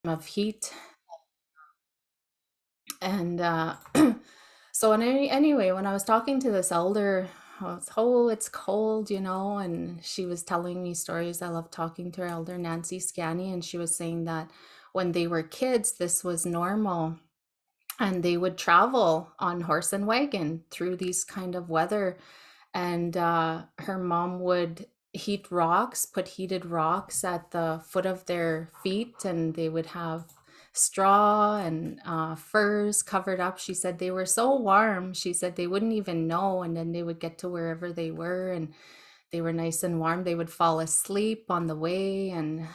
of heat. And so anyway, when I was talking to this elder, I was, oh, it's cold, and she was telling me stories. I love talking to her elder, Nancy Scanny, and she was saying that when they were kids, this was normal. And they would travel on horse and wagon through these kind of weather. And her mom would put heated rocks at the foot of their feet, and they would have straw and furs covered up. She said they were so warm. She said they wouldn't even know, and then they would get to wherever they were, and they were nice and warm. They would fall asleep on the way. And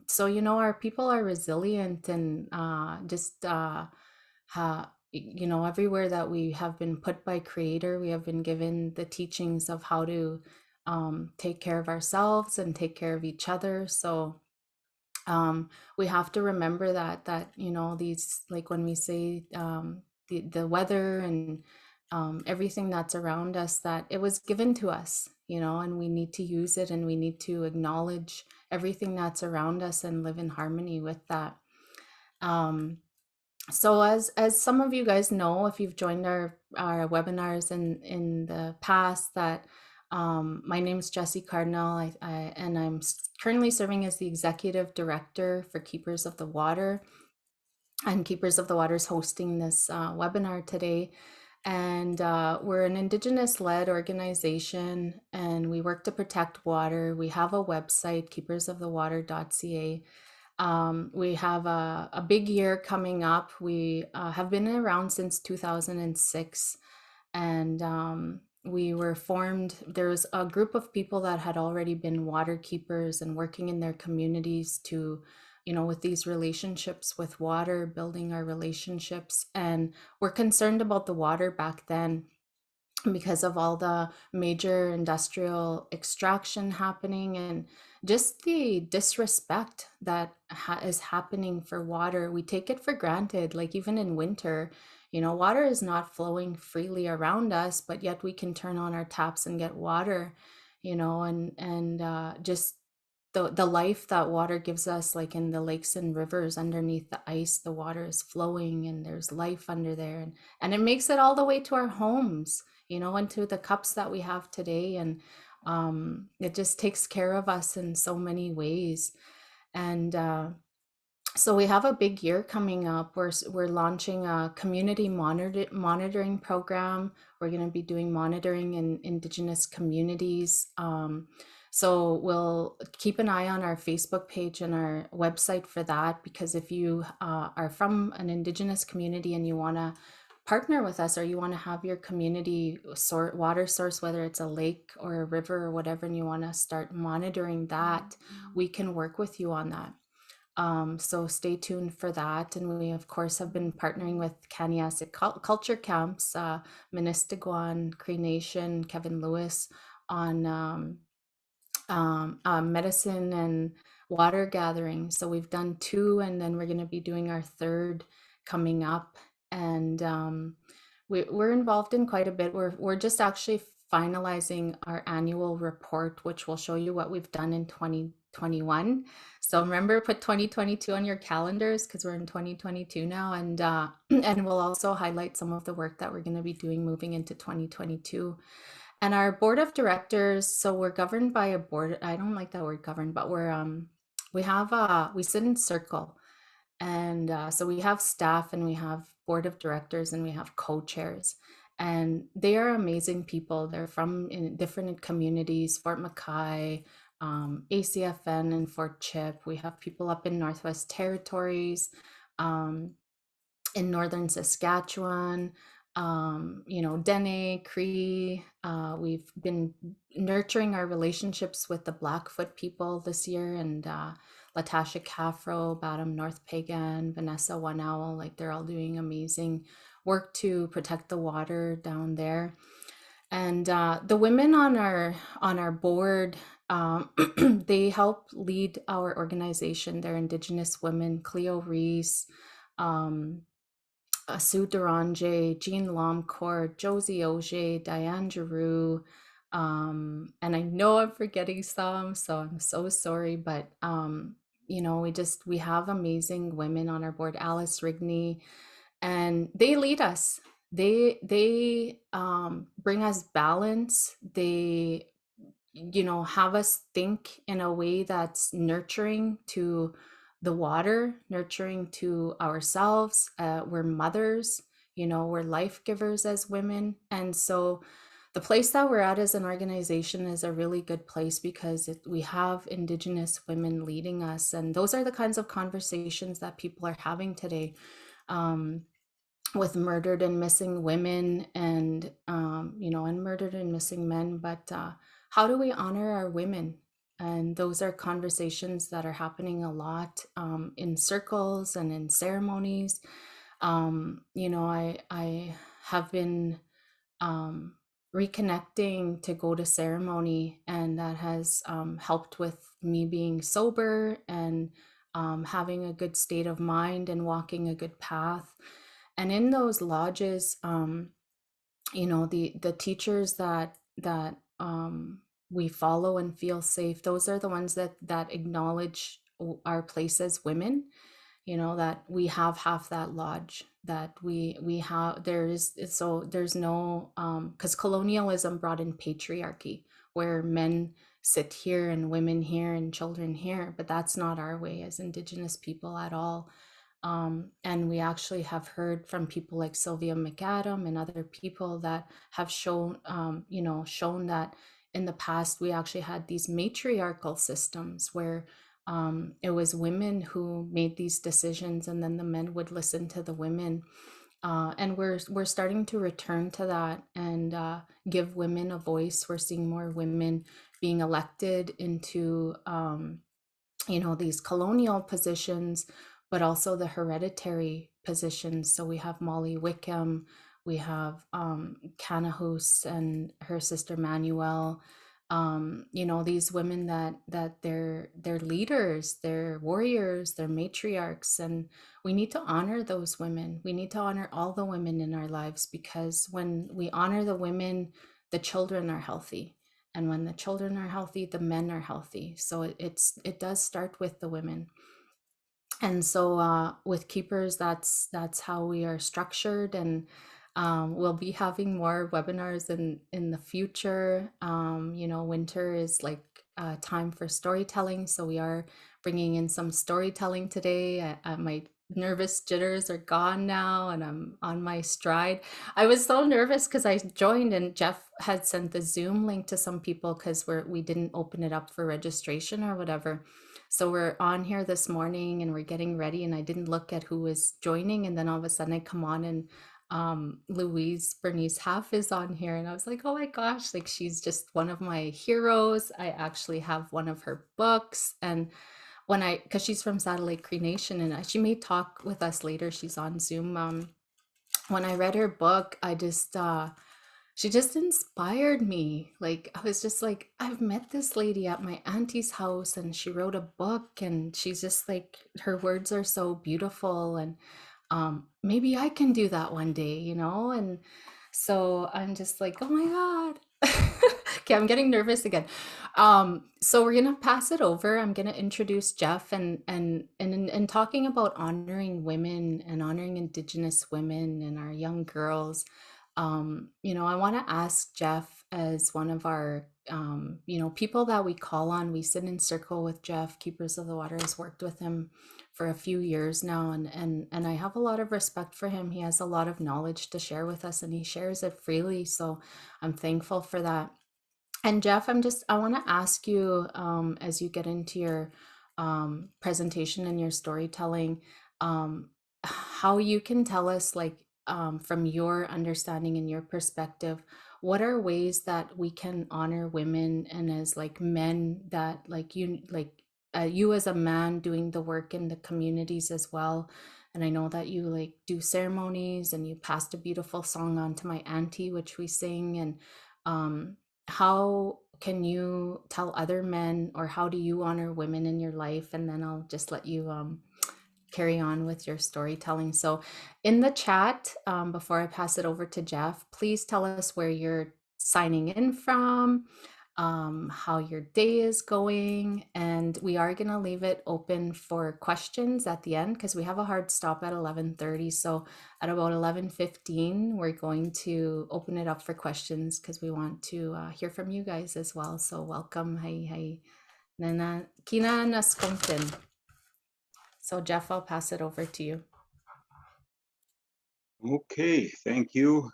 so, our people are resilient, and just everywhere that we have been put by Creator, we have been given the teachings of how to take care of ourselves and take care of each other. So we have to remember that these, like when we say the weather and everything that's around us, that it was given to us, and we need to use it, and we need to acknowledge everything that's around us and live in harmony with that. So as some of you guys know, if you've joined our webinars in the past, that my name is Jessie Cardinal, and I'm currently serving as the executive director for Keepers of the Water. And Keepers of the Water is hosting this webinar today. And we're an Indigenous-led organization, and we work to protect water. We have a website, keepersofthewater.ca. We have a big year coming up. We have been around since 2006, and we were formed. There's a group of people that had already been water keepers and working in their communities to, with these relationships with water, building our relationships. And we're concerned about the water back then because of all the major industrial extraction happening, and just the disrespect that is happening for water. We take it for granted, like even in winter, water is not flowing freely around us, but yet we can turn on our taps and get water, and just the life that water gives us, like in the lakes and rivers underneath the ice, the water is flowing and there's life under there, and it makes it all the way to our homes, into the cups that we have today. And it just takes care of us in so many ways. And so we have a big year coming up. We're launching a community monitoring program. We're going to be doing monitoring in Indigenous communities. So we'll keep an eye on our Facebook page and our website for that, because if you are from an Indigenous community and you want to partner with us, or you want to have your community water source, whether it's a lake or a river or whatever, and you want to start monitoring that, we can work with you on that. So stay tuned for that. And we, of course, have been partnering with Kaniasik Culture Camps, Maskihkiy Cree Nation, Kevin Lewis, on medicine and water gathering. So we've done 2, and then we're going to be doing our 3rd coming up. And we're involved in quite a bit. We're just actually finalizing our annual report, which will show you what we've done in 2021. So remember, put 2022 on your calendars, because we're in 2022 now, and and we'll also highlight some of the work that we're going to be doing moving into 2022. And our board of directors, so we're governed by a board. I don't like that word governed, but we sit in circle. And so we have staff, and we have board of directors, and we have co-chairs. And they are amazing people. They're from in different communities, Fort McKay, ACFN, and Fort Chip. We have people up in Northwest Territories, in Northern Saskatchewan, Dene, Cree. We've been nurturing our relationships with the Blackfoot people this year, and Latasha Caffro, Badam North Pagan, Vanessa One Owl, like they're all doing amazing work to protect the water down there. And the women on our board, they help lead our organization. They're Indigenous women: Cleo Reese, Sue Duranje, Jean Lomcourt, Josie Auger, Diane Giroux, and I know I'm forgetting some, so I'm so sorry, but we have amazing women on our board, Alice Rigney, and they lead us. They bring us balance. They have us think in a way that's nurturing to the water, nurturing to ourselves. We're mothers, we're life givers as women. And so the place that we're at as an organization is a really good place because we have Indigenous women leading us. And those are the kinds of conversations that people are having today. With murdered and missing women and murdered and missing men. But how do we honor our women? And those are conversations that are happening a lot in circles and in ceremonies. I have been um, reconnecting to go to ceremony, and that has helped with me being sober and having a good state of mind and walking a good path. And in those lodges, the teachers that we follow and feel safe, those are the ones that acknowledge our place as women, that we have half that lodge, that we have, there's no because colonialism brought in patriarchy, where men sit here and women here and children here, but that's not our way as Indigenous people at all. And we actually have heard from people like Sylvia McAdam and other people that have shown that in the past we actually had these matriarchal systems where it was women who made these decisions, and then the men would listen to the women. And we're starting to return to that and give women a voice. We're seeing more women being elected into these colonial positions, but also the hereditary positions. So we have Molly Wickham, we have Canahus and her sister Manuel. These women that they're leaders, they're warriors, they're matriarchs, and we need to honor those women. We need to honor all the women in our lives, because when we honor the women, the children are healthy, and when the children are healthy, the men are healthy. So it does start with the women. And so with keepers, that's how we are structured. And we'll be having more webinars in the future. Winter is like time for storytelling, so we are bringing in some storytelling today. My nervous jitters are gone now, and I'm on my stride. I was so nervous because I joined and Jeff had sent the Zoom link to some people because we didn't open it up for registration or whatever. So we're on here this morning and we're getting ready, and I didn't look at who was joining, and then all of a sudden I come on and Louise Bernice Half is on here, and I was like, oh my gosh, like she's just one of my heroes. I actually have one of her books, and because she's from Satellite Cree Nation, and she may talk with us later, she's on Zoom. When I read her book, she just inspired me. Like, I was just like, I've met this lady at my auntie's house and she wrote a book, and she's just like, her words are so beautiful, and maybe I can do that one day. And so I'm just like, oh my God. Okay, I'm getting nervous again. So we're gonna pass it over. I'm gonna introduce Jeff, and talking about honoring women and honoring Indigenous women and our young girls. I want to ask Jeff, as one of our people that we call on. We sit in circle with Jeff. Keepers of the Water has worked with him for a few years now, and I have a lot of respect for him. He has a lot of knowledge to share with us, and he shares it freely, so I'm thankful for that. And Jeff, I want to ask you, as you get into your presentation and your storytelling, how you can tell us, like, from your understanding and your perspective, what are ways that we can honor women, and as like men, that you as a man doing the work in the communities as well. And I know that you like do ceremonies, and you passed a beautiful song on to my auntie, which we sing. And how can you tell other men, or how do you honor women in your life? And then I'll just let you carry on with your storytelling. So in the chat, before I pass it over to Jeff, please tell us where you're signing in from. how your day is going. And we are going to leave it open for questions at the end because we have a hard stop at 11:30. So at about 11:15, we're going to open it up for questions because we want to hear from you guys as well. So welcome. Hi. Kina Naskomtin. So Jeff, I'll pass it over to you. Okay, thank you.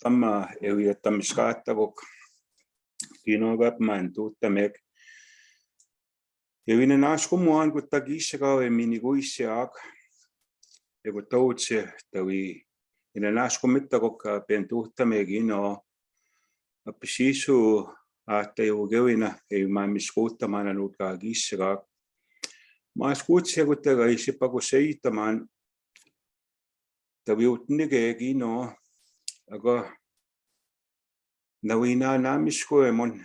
Tama area tamskata bok tinogat man tu tamek. Evina nasko muan ku tagisha e miniguisiak. Ego touche tawi ina nasko mittagok pentu tamegino. Apisisu ate ugewina e mamiskuta mananuka gisha. Maskuche gutaga isipago seita man. Tawi utnige gino ago nawina namisko emon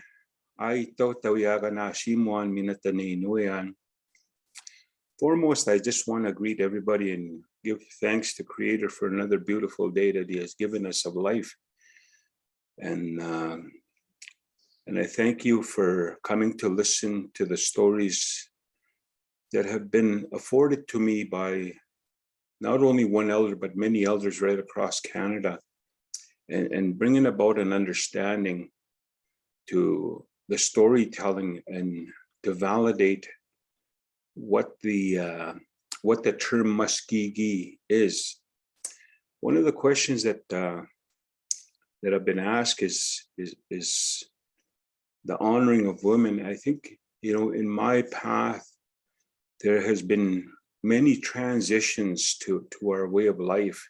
aito tawiaga na simuan minataninuyan. Foremost, I just want to greet everybody and give thanks to Creator for another beautiful day that He has given us of life. And I thank you for coming to listen to the stories that have been afforded to me by not only one elder, but many elders right across Canada, and bringing about an understanding to the storytelling and to validate what the term Maskihkiy is. One of the questions that I've been asked is the honoring of women. I think, in my path, there has been many transitions to our way of life.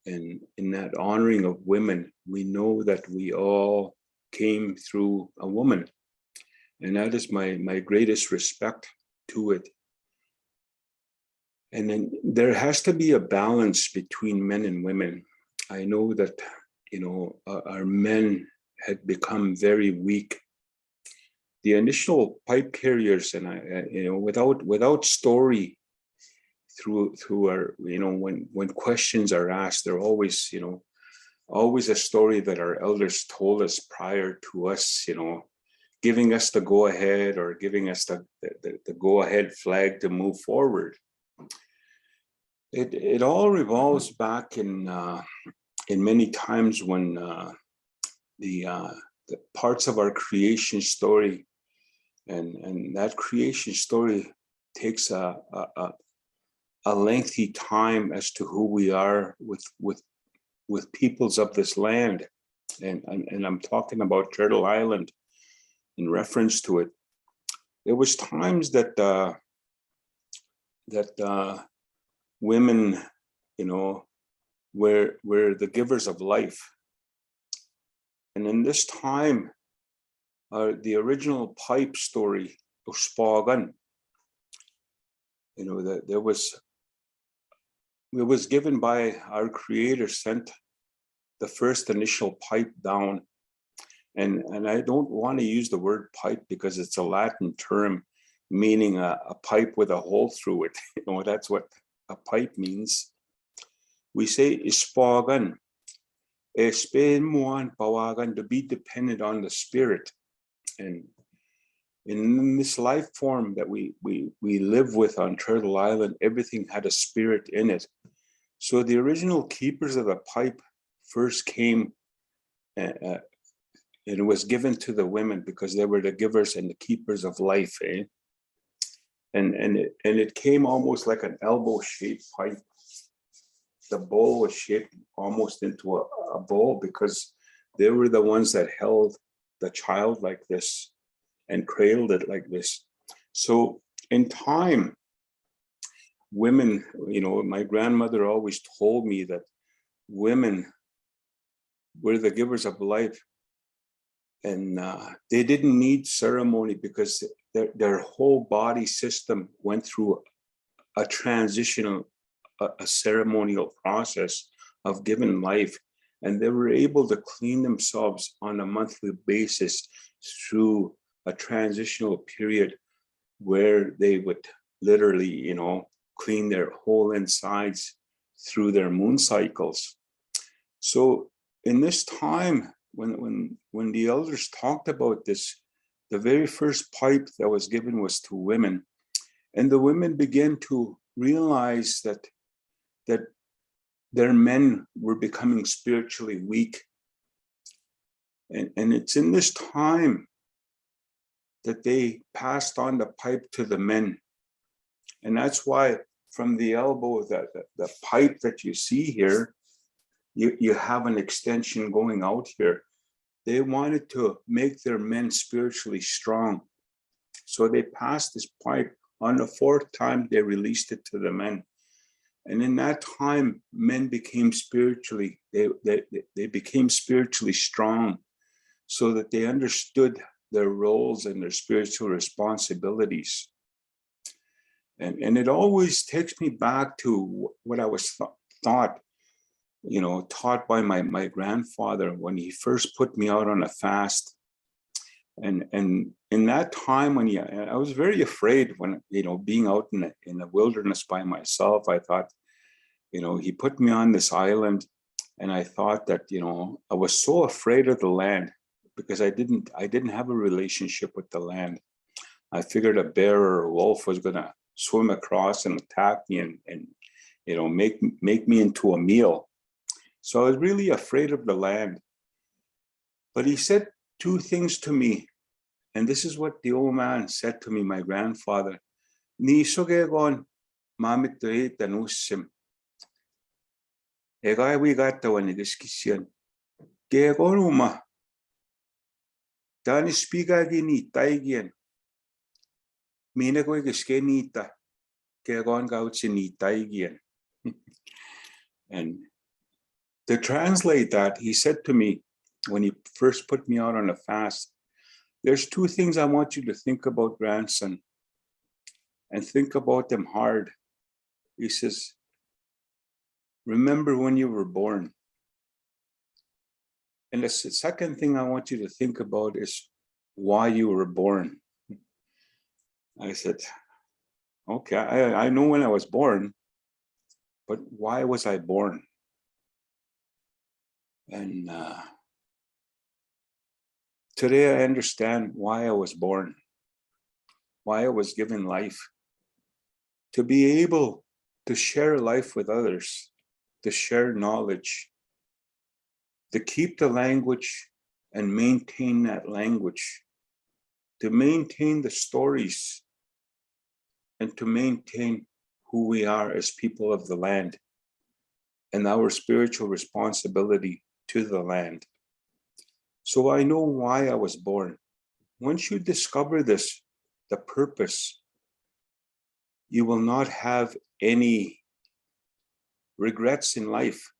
And in that honoring of women, we know that we all came through a woman. And that is my greatest respect to it. And then there has to be a balance between men and women. I know that, our men had become very weak. The initial pipe carriers, and without story through our, when questions are asked, they're always, always a story that our elders told us prior to us, giving us the go ahead or giving us the go ahead flag to move forward. It all revolves back in many times when the parts of our creation story, and that creation story takes a lengthy time as to who we are with peoples of this land, and I'm talking about Turtle Island in reference to it. There was times that women, were the givers of life, and in this time, the original pipe story of Spagan, that it was given by our Creator, sent the first initial pipe down. And I don't want to use the word pipe because it's a Latin term meaning a pipe with a hole through it. That's what a pipe means. We say ispagan, espemuan pawagan, to be dependent on the spirit. And in this life form that we live with on Turtle Island, everything had a spirit in it. So the original keepers of the pipe first came, and it was given to the women because they were the givers and the keepers of life. And it came almost like an elbow-shaped pipe. The bowl was shaped almost into a bowl because they were the ones that held the child like this and cradled it like this. So in time, women, my grandmother always told me that women were the givers of life, and they didn't need ceremony because their whole body system went through a transitional, a ceremonial process of giving life, and they were able to clean themselves on a monthly basis through a transitional period where they would literally, clean their whole insides through their moon cycles. So in this time, when the elders talked about this, the very first pipe that was given was to women, and the women began to realize that their men were becoming spiritually weak. And it's in this time that they passed on the pipe to the men. And that's why from the elbow, the pipe that you see here, you have an extension going out here. They wanted to make their men spiritually strong. So they passed this pipe. On the fourth time, they released it to the men. And in that time, men became spiritually, they became spiritually strong, so that they understood their roles and their spiritual responsibilities. And it always takes me back to what I was taught by my grandfather when he first put me out on a fast. And in that time when I was very afraid when, being out in the wilderness by myself. I thought, he put me on this island, and I thought that, I was so afraid of the land because I didn't have a relationship with the land. I figured a bear or a wolf was going to swim across and attack me and make me into a meal. So I was really afraid of the land. But he said two things to me. And this is what the old man said to me, my grandfather. Ni sogegon mamit tanusim. Egai we got the one iskisian. Gegonuma. Dani spiga gini taigian. Mina go geskenita. Gegon gauchini taigian. And to translate that, he said to me when he first put me out on a fast, there's two things I want you to think about, grandson, and think about them hard. He says, remember when you were born. And the second thing I want you to think about is why you were born. I said, okay, I know when I was born, but why was I born? And today I understand why I was born, why I was given life, to be able to share life with others, to share knowledge, to keep the language and maintain that language, to maintain the stories, and to maintain who we are as people of the land and our spiritual responsibility to the land. So I know why I was born. Once you discover this, the purpose, you will not have any regrets in life.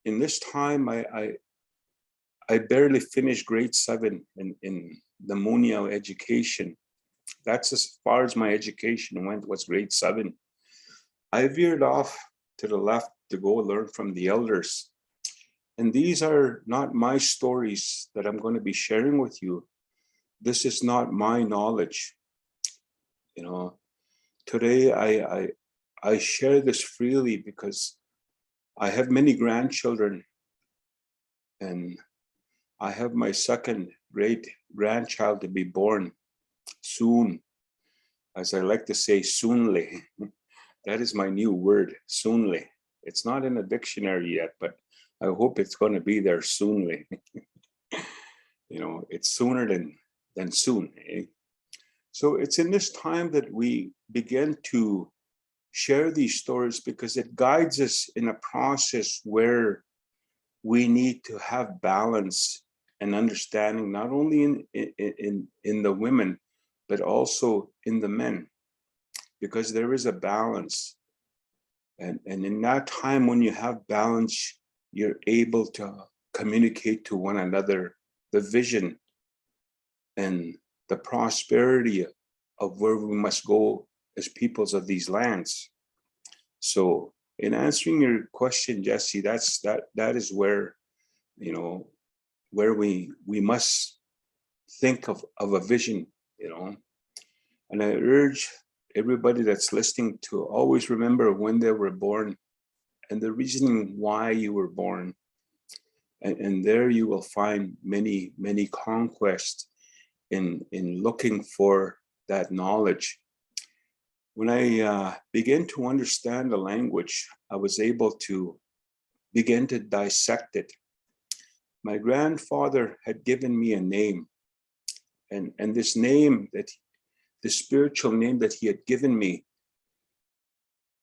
In this time, I barely finished grade 7 in the Nehiyew education. That's as far as my education went, was grade 7. I veered off to the left to go learn from the elders. And these are not my stories that I'm going to be sharing with you. This is not my knowledge. Today I share this freely because I have many grandchildren, and I have my second great grandchild to be born soon. As I like to say, soonly. That is my new word, soonly. It's not in a dictionary yet, but I hope it's going to be there soonly. It's sooner than soon. Eh? So it's in this time that we begin to share these stories because it guides us in a process where we need to have balance and understanding, not only in the women, but also in the men, because there is a balance. And in that time when you have balance, you're able to communicate to one another the vision and the prosperity of where we must go as peoples of these lands. So in answering your question, Jesse, that is where, where we must think of a vision, and I urge everybody that's listening to always remember when they were born and the reasoning why you were born. And there you will find many, many conquests in looking for that knowledge. When I began to understand the language, I was able to begin to dissect it. My grandfather had given me a name, and this name, that the spiritual name that he had given me,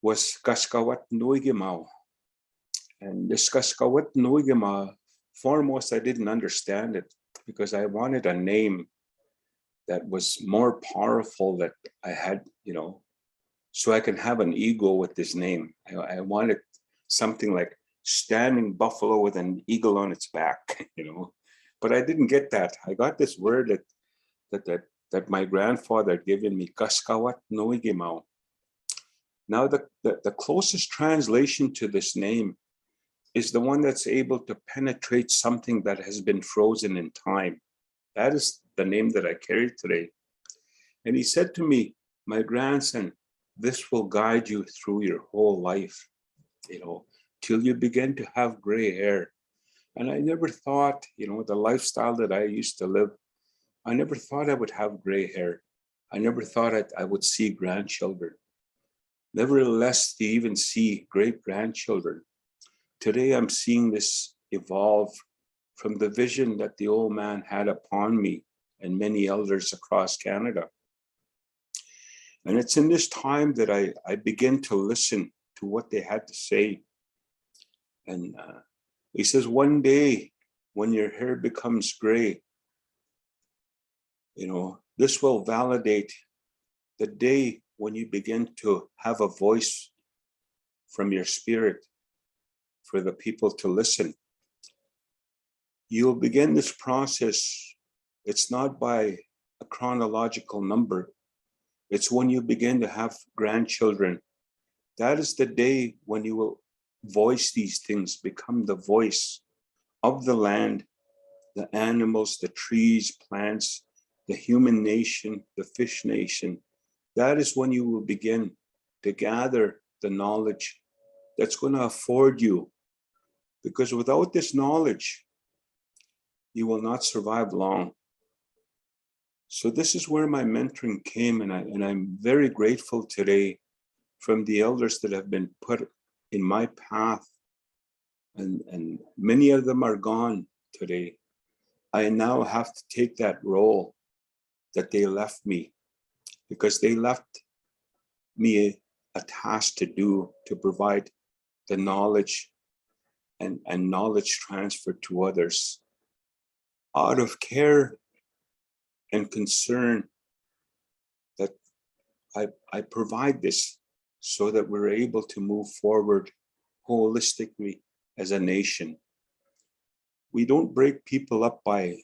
was Kaskawat Nuigimau. And this Kaskawat Nuigimau, foremost, I didn't understand it because I wanted a name that was more powerful, that I had, so I can have an ego with this name. I wanted something like standing buffalo with an eagle on its back, But I didn't get that. I got this word that my grandfather had given me, Kaskawat Nuigimau. Now the closest translation to this name is the one that's able to penetrate something that has been frozen in time. That is the name that I carry today. And he said to me, my grandson, this will guide you through your whole life, till you begin to have gray hair. And I never thought, the lifestyle that I used to live, I never thought I would have gray hair. I never thought I would see grandchildren. Nevertheless, to even see great grandchildren. Today, I'm seeing this evolve from the vision that the old man had upon me and many elders across Canada. And it's in this time that I begin to listen to what they had to say. And he says, one day when your hair becomes gray, this will validate the day when you begin to have a voice from your spirit for the people to listen. You'll begin this process. It's not by a chronological number. It's when you begin to have grandchildren. That is the day when you will voice these things, become the voice of the land, the animals, the trees, plants, the human nation, the fish nation. That is when you will begin to gather the knowledge that's going to afford you. Because without this knowledge, you will not survive long. So this is where my mentoring came, and I'm very grateful today from the elders that have been put in my path, and many of them are gone today. I now have to take that role that they left me, because they left me a task to do, to provide the knowledge and knowledge transfer to others. Out of care and concern that I provide this so that we're able to move forward holistically as a nation. We don't break people up by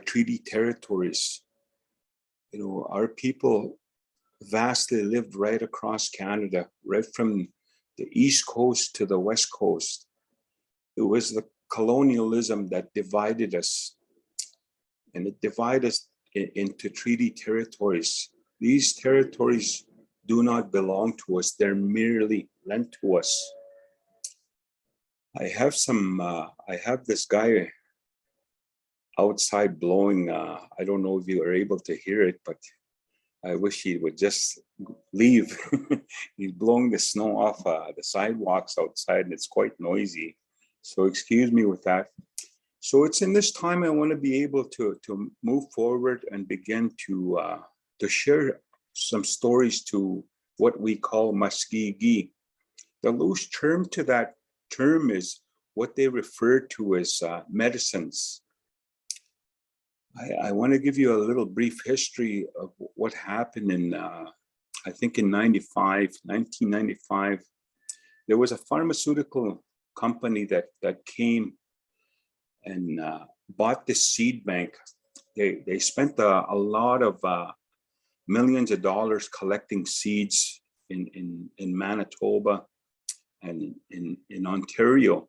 treaty territories. Our people vastly lived right across Canada, right from the East Coast to the West Coast. It was the colonialism that divided us, and it divided us into treaty territories. These territories do not belong to us. They're merely lent to us. I have this guy outside blowing, I don't know if you are able to hear it, but I wish he would just leave. He's blowing the snow off the sidewalks outside, and it's quite noisy. So excuse me with that. So it's in this time I want to be able to move forward and begin to share some stories to what we call Maskihkiy. The loose term to that term is what they refer to as medicines. I want to give you a little brief history of what happened in, I think in 1995. There was a pharmaceutical company that came and bought this seed bank. They spent a lot of millions of dollars collecting seeds in Manitoba and in Ontario.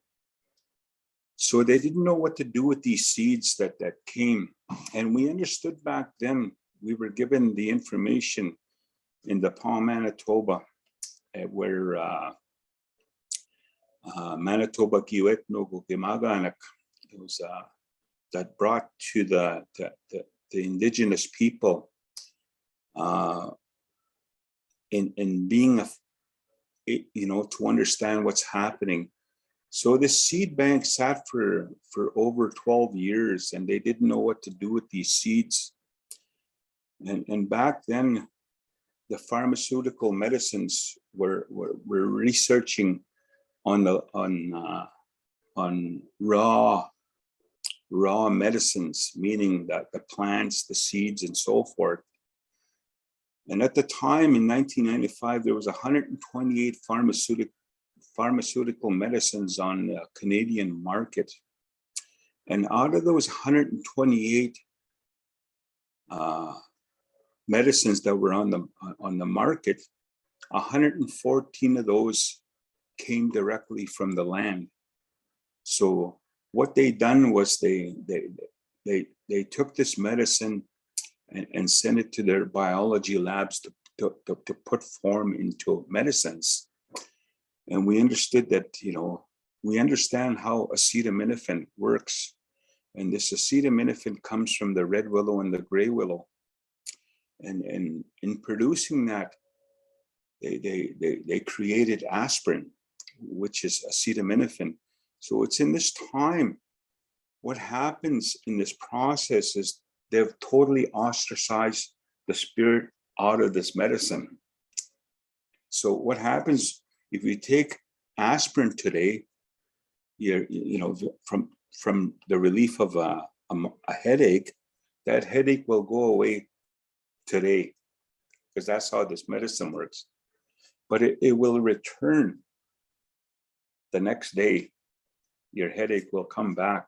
So they didn't know what to do with these seeds that came. And we understood back then, we were given the information in the Manitoba, where Manitoba Kiwet no Pimickamack that brought to the indigenous people in being to understand what's happening. So this seed bank sat for over 12 years, and they didn't know what to do with these seeds. And back then, the pharmaceutical medicines were researching on raw medicines, meaning that the plants, the seeds, and so forth. And at the time in 1995, there was 128 pharmaceutical medicines on the Canadian market. And out of those 128 medicines that were on the market, 114 of those came directly from the land. So what they done was they took this medicine and sent it to their biology labs to put form into medicines. And we understood that, we understand how acetaminophen works. And this acetaminophen comes from the red willow and the gray willow. And in producing that, they created aspirin, which is acetaminophen. So it's in this time, what happens in this process is they've totally ostracized the spirit out of this medicine. So what happens if you take aspirin today, from the relief of a headache, that headache will go away today, because that's how this medicine works. But it will return the next day. Your headache will come back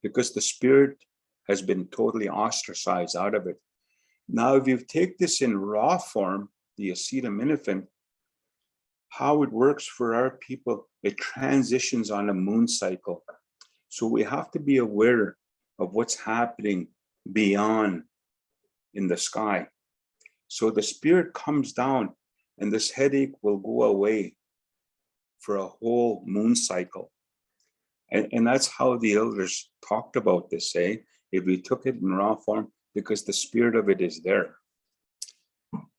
because the spirit has been totally ostracized out of it. Now, if you take this in raw form, the acetaminophen, how it works for our people, it transitions on a moon cycle. So we have to be aware of what's happening beyond in the sky. So the spirit comes down and this headache will go away for a whole moon cycle. And that's how the elders talked about this, if we took it in raw form, because the spirit of it is there.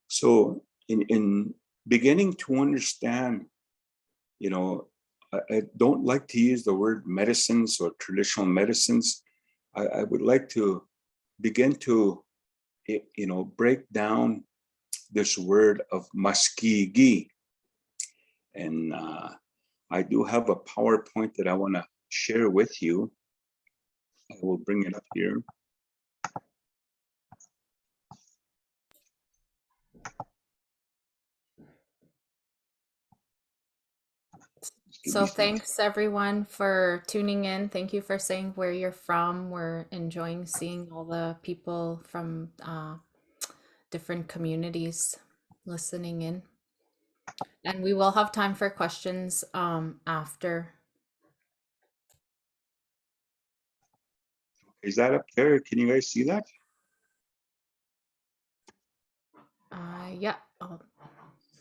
So in beginning to understand, I don't like to use the word medicines or traditional medicines. I would like to begin to, break down this word of Maskihkiy. And I do have a PowerPoint that I want to share with you. I will bring it up here. So thanks everyone for tuning in. Thank you for saying where you're from. We're enjoying seeing all the people from different communities listening in. And we will have time for questions after. Is that up there? Can you guys see that? Yeah,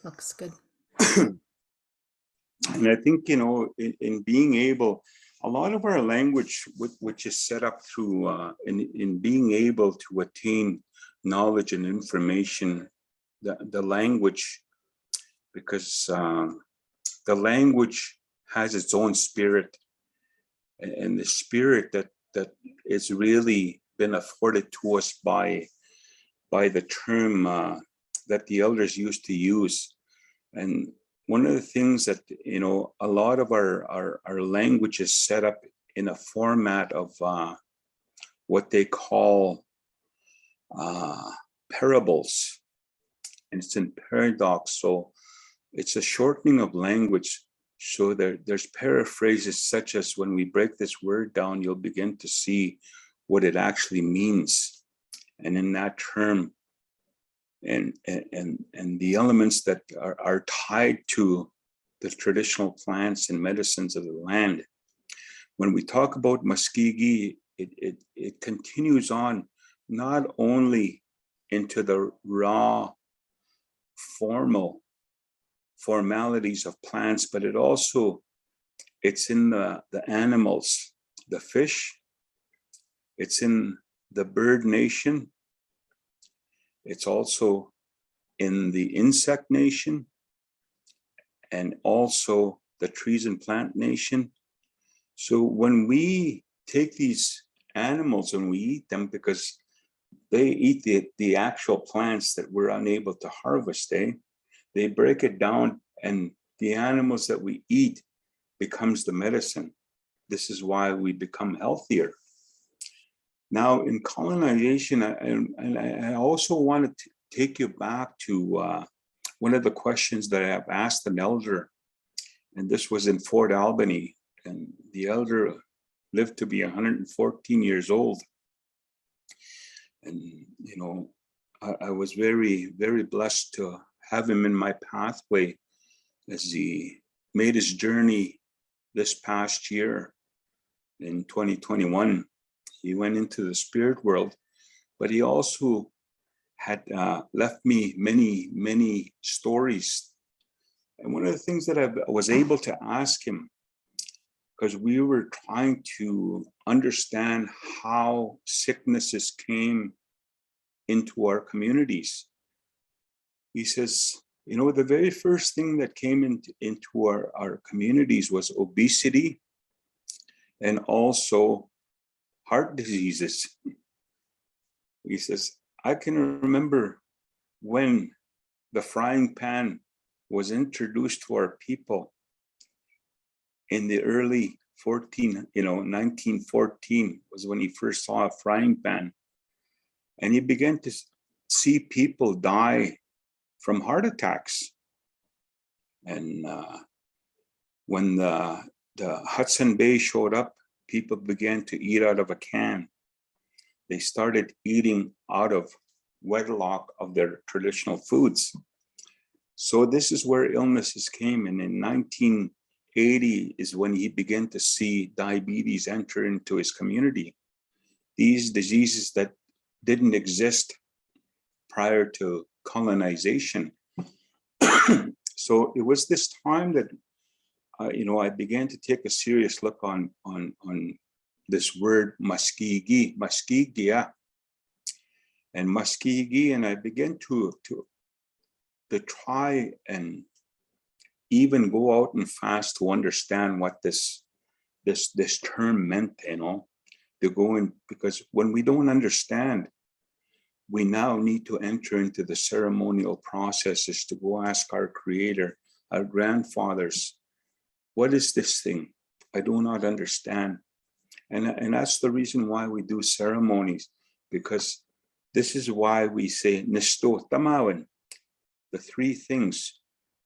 looks good. And I think, in being able, a lot of our language, which is set up through, in being able to attain knowledge and information, the language, because the language has its own spirit, and the spirit that is really been afforded to us by the term that the elders used to use. And one of the things that, a lot of our language is set up in a format of what they call parables, and it's in paradox. So it's a shortening of language. So there's paraphrases such as, when we break this word down, you'll begin to see what it actually means. And in that term, and the elements that are tied to the traditional plants and medicines of the land. When we talk about Maskihkiy, it continues on not only into the raw formalities of plants, but it's in the animals. the fish. It's in the bird nation. It's also in the insect nation, and also the trees and plant nation. So when we take these animals and we eat them, because they eat the actual plants that we're unable to harvest, they break it down, and the animals that we eat becomes the medicine. This is why we become healthier. Now, in colonization, I also wanted to take you back to one of the questions that I have asked an elder, and this was in Fort Albany, and the elder lived to be 114 years old. And, you know, I was very, very blessed to have him in my pathway as he made his journey this past year in 2021. He went into the spirit world, but he also had left me many, many stories. And one of the things that I was able to ask him, because we were trying to understand how sicknesses came into our communities. He says, you know, the very first thing that came into our communities was obesity and also heart diseases. He says, I can remember when the frying pan was introduced to our people in the early 1914 was when he first saw a frying pan. And he began to see people die from heart attacks. And when the Hudson Bay showed up, people began to eat out of a can. They started eating out of wedlock of their traditional foods. So this is where illnesses came. And in 1980 is when he began to see diabetes enter into his community. These diseases that didn't exist prior to colonization. So it was this time that I began to take a serious look on this word Maskihkiy, and Maskihkiy, and I began to try and even go out and fast to understand what this term meant, to go in, because when we don't understand, we now need to enter into the ceremonial processes to go ask our Creator, our grandfathers, what is this thing? I do not understand. And that's the reason why we do ceremonies, because this is why we say Acimowin, the three things.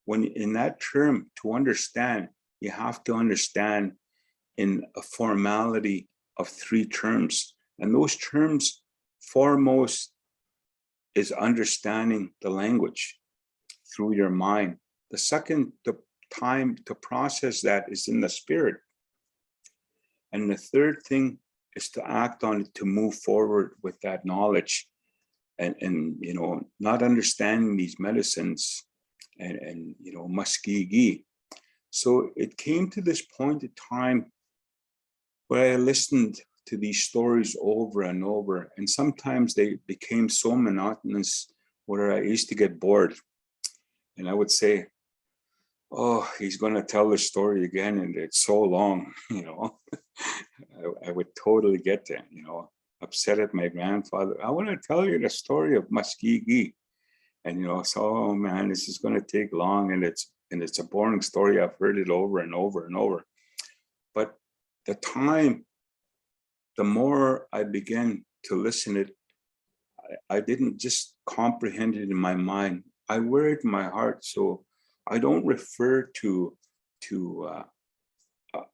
When in that term, to understand, you have to understand in a formality of three terms. And those terms, foremost, is understanding the language through your mind. The second, the time to process that is in the spirit. And the third thing is to act on it, to move forward with that knowledge, and not understanding these medicines and Maskihkiy. So it came to this point in time where I listened to these stories over and over, and sometimes they became so monotonous where I used to get bored, and I would say, oh, he's going to tell the story again, and it's so long, I would totally get upset at my grandfather. I want to tell you the story of Maskihkiy. And so, oh man, this is going to take long, and it's a boring story. I've heard it over and over and over. But the more I began to listen it, I didn't just comprehend it in my mind. I wear it in my heart. So I don't refer to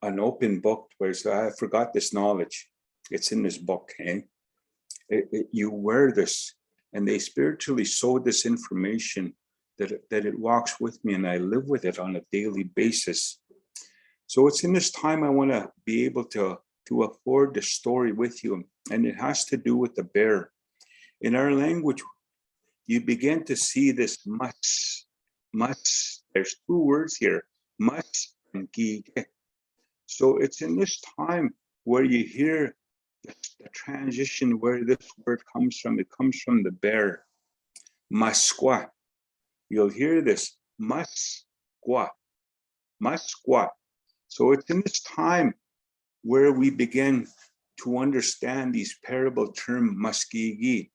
an open book where I forgot this knowledge. It's in this book. You wear this, and they spiritually sow this information that it walks with me, and I live with it on a daily basis. So it's in this time I want to be able to afford the story with you, and it has to do with the bear. In our language, you begin to see this much. There's two words here, much and gig. So it's in this time where you hear the transition where this word comes from. It comes from the bear, Maskwa. You'll hear this, Maskwa, Maskwa. So it's in this time where we begin to understand these parable term Maskihkiy.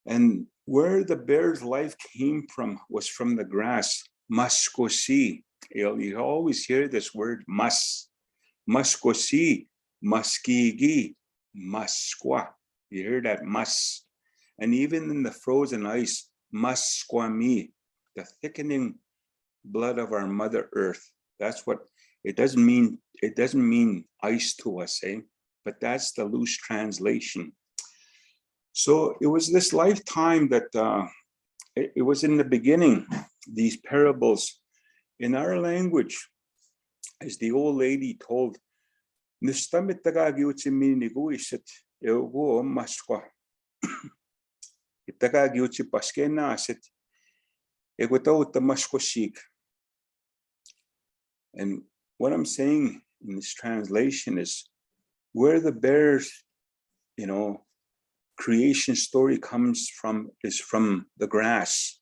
And where the bear's life came from was from the grass, Maskosi. You always hear this word, Maskosi, Maskihkiy, Maskwa. You hear that mas. And even in the frozen ice, Maskwami, the thickening blood of our Mother Earth. That's what it doesn't mean. It doesn't mean ice to us, eh? But that's the loose translation. So it was this lifetime that it was in the beginning, these parables in our language, as the old lady told, and what I'm saying in this translation is where the bear's, creation story comes from is from the grass.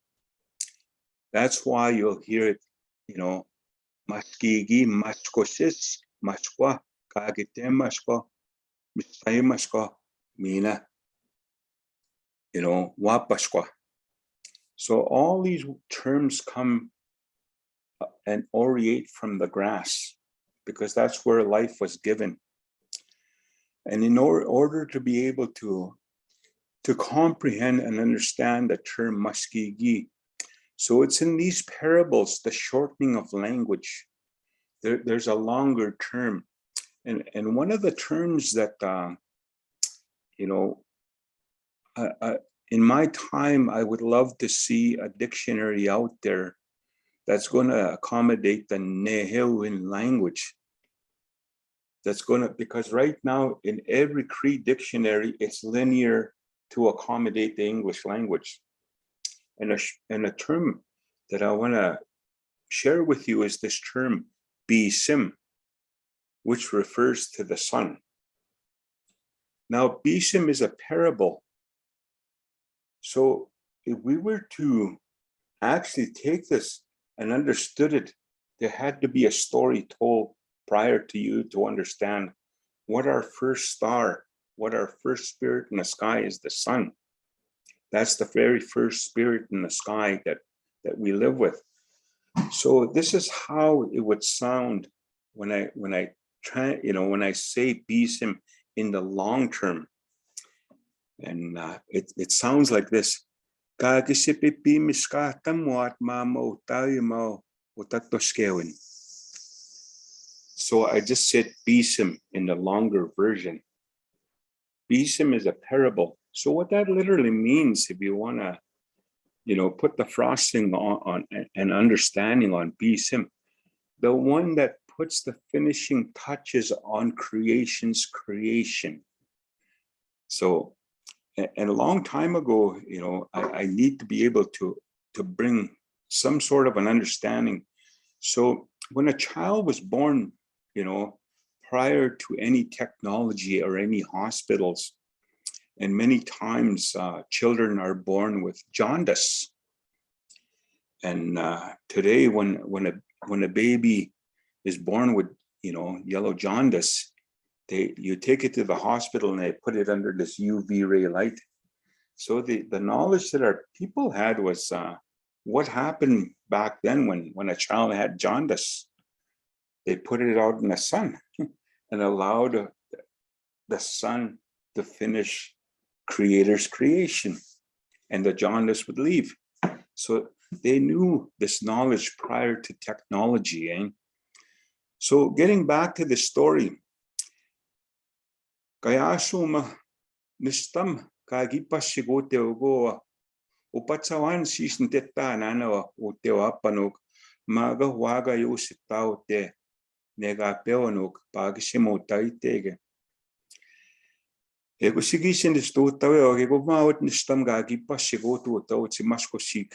That's why you'll hear it, Maskihkiy, Maskosis, Maskwa, Kagite Maskwa, Mistay Maskwa, Mina, Wapashkwa. So all these terms come and oriate from the grass because that's where life was given. And in order to be able to comprehend and understand the term Maskihkiy, so it's in these parables, the shortening of language. There's a longer term. And one of the terms that, in my time, I would love to see a dictionary out there that's going to accommodate the Nehiyew language. Because right now in every Cree dictionary, it's linear to accommodate the English language. And a term that I want to share with you is this term, Bisim, which refers to the sun. Now, Bisim is a parable. So if we were to actually take this and understood it, there had to be a story told prior to you to understand what our first star, what our first spirit in the sky is, the sun. That's the very first spirit in the sky that we live with. So this is how it would sound when I try, when I say Bisim in the long term. And it sounds like this. So I just said Bisim in the longer version. Bisim is a parable. So what that literally means, if you want to, put the frosting on and understanding on Bisim, the one that puts the finishing touches on creation's creation. So, and a long time ago, I need to be able to bring some sort of an understanding. So when a child was born, prior to any technology or any hospitals, and many times children are born with jaundice. And today, when a baby is born with yellow jaundice, you take it to the hospital and they put it under this UV ray light. So the knowledge that our people had was what happened back then when a child had jaundice. They put it out in the sun and allowed the sun to finish Creator's creation, and the jaundice would leave. So they knew this knowledge prior to technology. Eh? So getting back to the story, Kayasuma Nistam Kagipashigote Ogoa Upatsawan season teta nana utewapanuk maga waga yusitao te nega peonuk pagishimotaitege. Ego sigisin istuutawe o ego maut nistam Kagipashigotu tauti maskosik.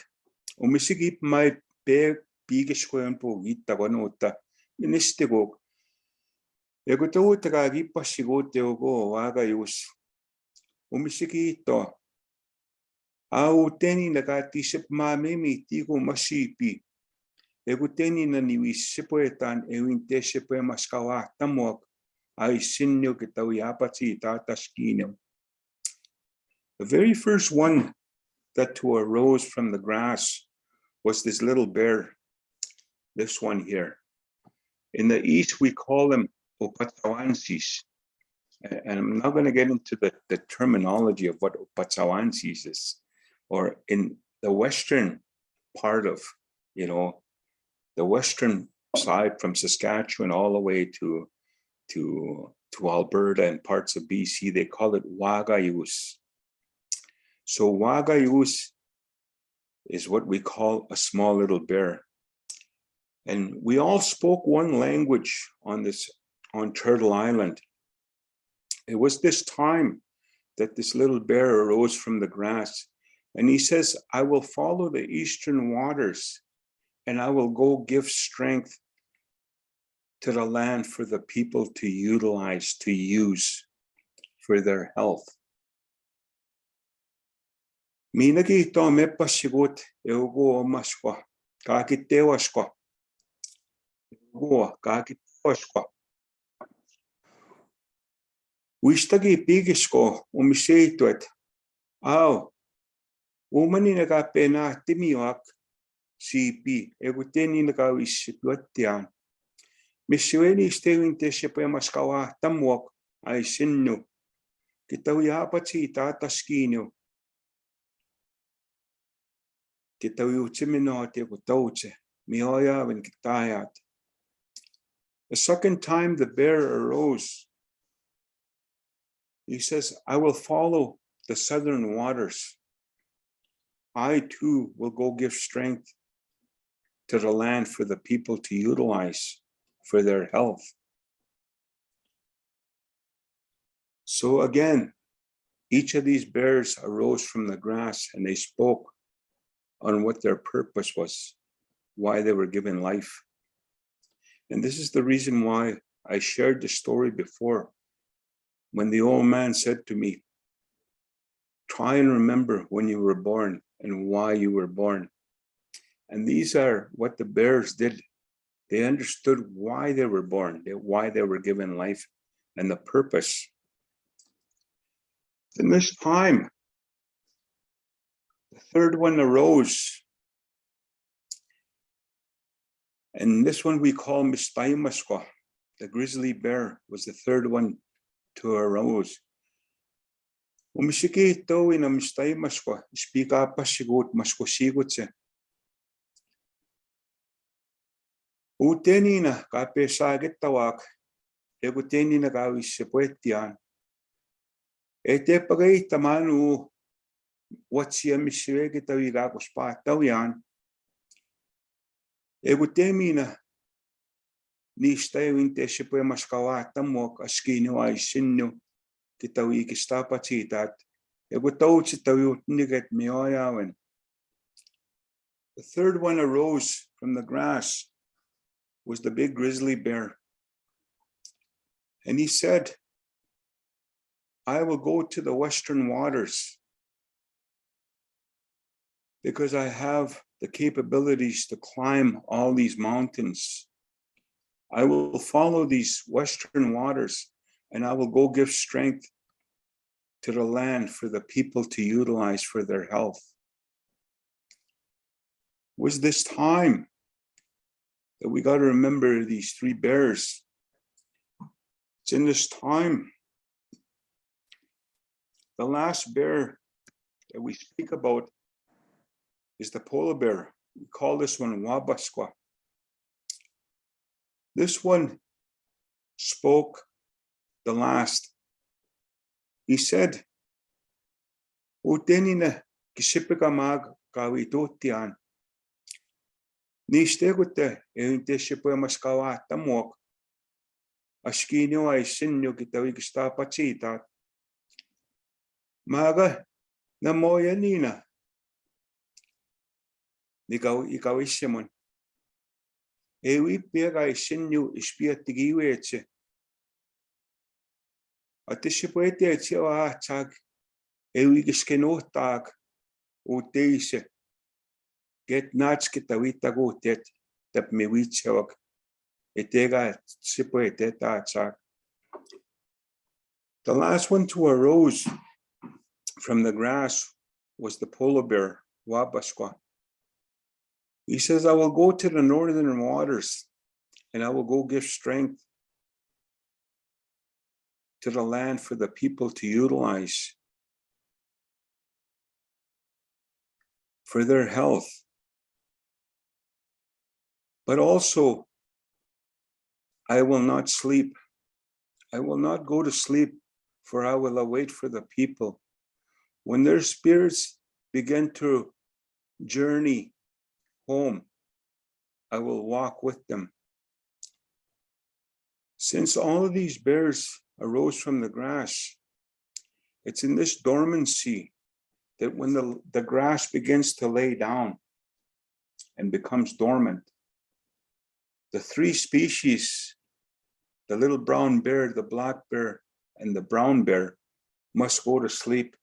Umisigip mai pe pigishkoyan po gita konuta ministigok Ego to tagagi pasigote ogo wagayus. Umisikito. Au teni nagatisip mamemi tigo masipi. Ego teni na niwisipoetan ewintesipoe maskawa tamok ay sinyo kitawiyapati tataskino. The very first one that arose from the grass was this little bear, this one here. In the East, we call them opatsawansis. And I'm not going to get into the terminology of what opatsawansis is, or in the Western part of, the Western side from Saskatchewan all the way to Alberta and parts of BC, they call it wagayus. So wagayus is what we call a small little bear. And we all spoke one language on Turtle Island. It was this time that this little bear arose from the grass. And he says, I will follow the eastern waters and I will go give strength to the land for the people to utilize, to use for their health. Minagi to me pasigot eugo maswa kakitewashko. Go kakitewashko. Wishtagi pigisko umisheituet. Aw, umani nagapena timiwak CP, eguteni nagawishituatian. Misiweni stewing teshepe maskawa tamwok ay sinno. Kitawiyapati tataskino. Kitawutiminote gutauche, mioya when kitayat. The second time the bear arose, he says, I will follow the southern waters. I too will go give strength to the land for the people to utilize for their health. So again, each of these bears arose from the grass and they spoke on what their purpose was, why they were given life. And this is the reason why I shared the story before. When the old man said to me, try and remember when you were born and why you were born. And these are what the bears did. They understood why they were born, why they were given life, and the purpose. In this time, the third one arose. And this one we call Mistaimaskwa. The grizzly bear was the third one to arose. Umisiki to in a Mistaimaskwa, speak up pasigot maskosigot. Utenina kapesagit tawak, egutenina gawissepoetian. Ete pagay tamanu, what's your misregitawiga spa tawian. Egutemina ni staying teshipo maskawa tamok askino ay sinno kitawi kistapachitat. Egutouch tawi niget mioyawen. The third one arose from the grass was the big grizzly bear. And he said, I will go to the western waters because I have the capabilities to climb all these mountains. I will follow these western waters and I will go give strength to the land for the people to utilize for their health. It was this time that we got to remember these three bears. It's in this time. The last bear that we speak about is the polar bear. We call this one Wabaskwa. This one spoke the last. He said, Utenina Pimickamack Cree Nishtegute einteshipo maskawa tamok. Askino ay sinyo kitawigsta pachita. Maga na moya nina. Ikaw isimon. Ewi pega ay sinyo ispiatigiweche. Atishipuete chiwa chag ewigiskenotag uteise get nach kitawita gutet tap mewichawak etega chipuete ta chag. The last one to arose from the grass was the polar bear, Wabashwa. He says, I will go to the northern waters and I will go give strength to the land for the people to utilize for their health. But also, I will not sleep. I will not go to sleep, for I will await for the people. When their spirits begin to journey home, I will walk with them. Since all of these bears arose from the grass, it's in this dormancy that when the grass begins to lay down and becomes dormant, the three species, the little brown bear, the black bear, and the brown bear, must go to sleep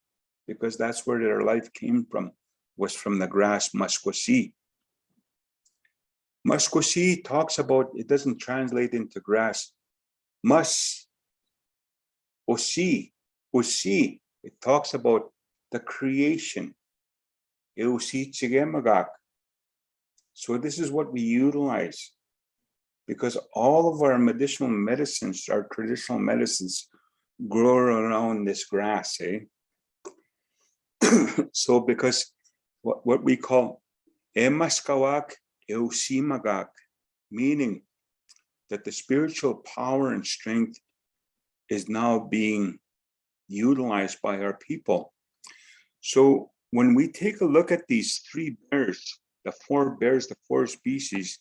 because that's where their life came from, was from the grass, Maskihkiy. Maskihkiy talks about, it doesn't translate into grass. Osi, it talks about the creation. So this is what we utilize, because all of our medicinal medicines, our traditional medicines, grow around this grass, So because what we call emaskawak eusimagak, meaning that the spiritual power and strength is now being utilized by our people. So when we take a look at these three bears, the four bears, the four species,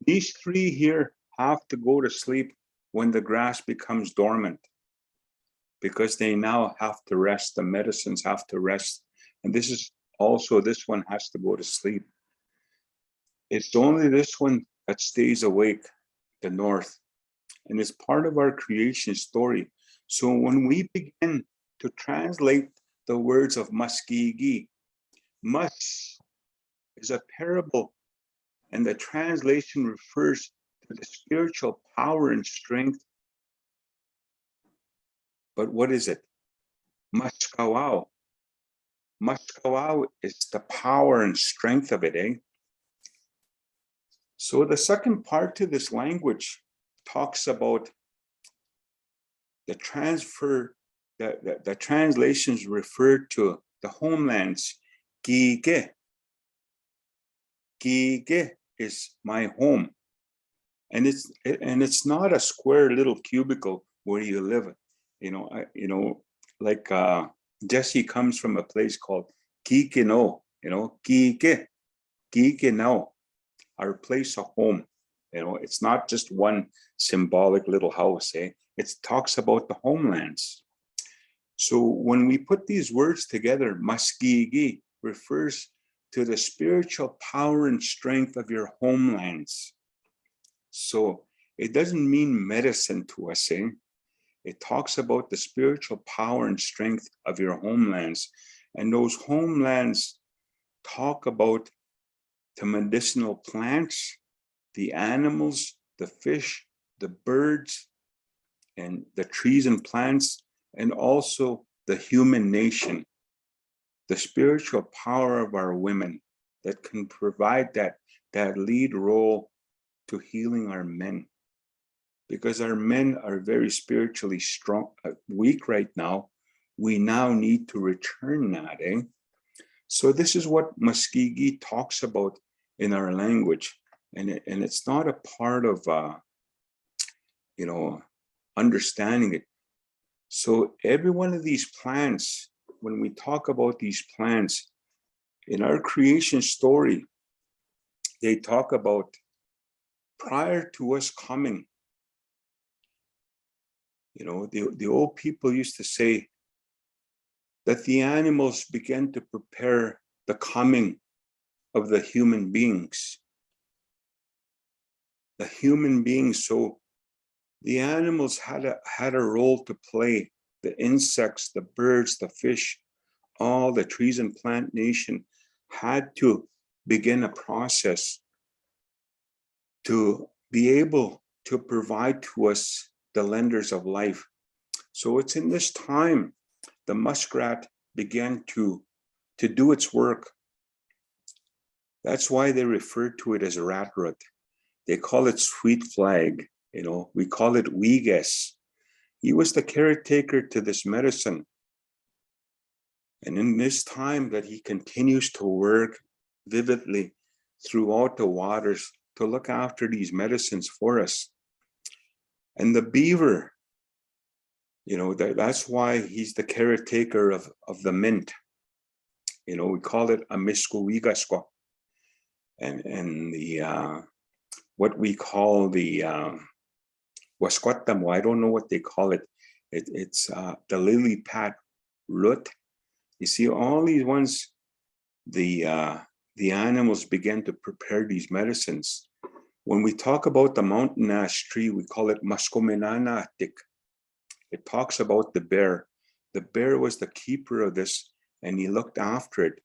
these three here have to go to sleep when the grass becomes dormant, because they now have to rest, the medicines have to rest. And this is also, this one has to go to sleep. It's only this one that stays awake, the north. And it's part of our creation story. So when we begin to translate the words of Maskihkiy, Mas is a parable, and the translation refers to the spiritual power and strength. But what is it? Maskawao. Maskawao is the power and strength of it, So the second part to this language talks about the transfer, the translations refer to the homelands. Kike. Kike is my home. And it's not a square little cubicle where you live. Like Jesse comes from a place called Kikino, Kike, Kikino, our place of home. It's not just one symbolic little house, It talks about the homelands. So when we put these words together, Maskihkiy refers to the spiritual power and strength of your homelands. So it doesn't mean medicine to us, It talks about the spiritual power and strength of your homelands. And those homelands talk about the medicinal plants, the animals, the fish, the birds, and the trees and plants, and also the human nation, the spiritual power of our women that can provide that lead role to healing our men. Because our men are very spiritually strong, weak right now. We now need to return that, So this is what Maskihkiy talks about in our language. And it's not a part of, understanding it. So every one of these plants, when we talk about these plants, in our creation story, they talk about prior to us coming. The old people used to say that the animals began to prepare the coming of the human beings. the human beings. So the animals had a role to play. The insects, the birds, the fish, all the trees and plant nation had to begin a process to be able to provide to us the lenders of life. So it's in this time the muskrat began to do its work. That's why they refer to it as rat root. They call it sweet flag. We call it Weegas. He was the caretaker to this medicine. And in this time that he continues to work vividly throughout the waters to look after these medicines for us. And the beaver, that's why he's the caretaker of the mint. We call it a Miskowigasko. And the what we call the Wasquatamo, I don't know what they call it. It's the lily pad root. You see, all these ones, the animals began to prepare these medicines. When we talk about the mountain ash tree, we call it Maskomenanatik. It talks about the bear. The bear was the keeper of this, and he looked after it.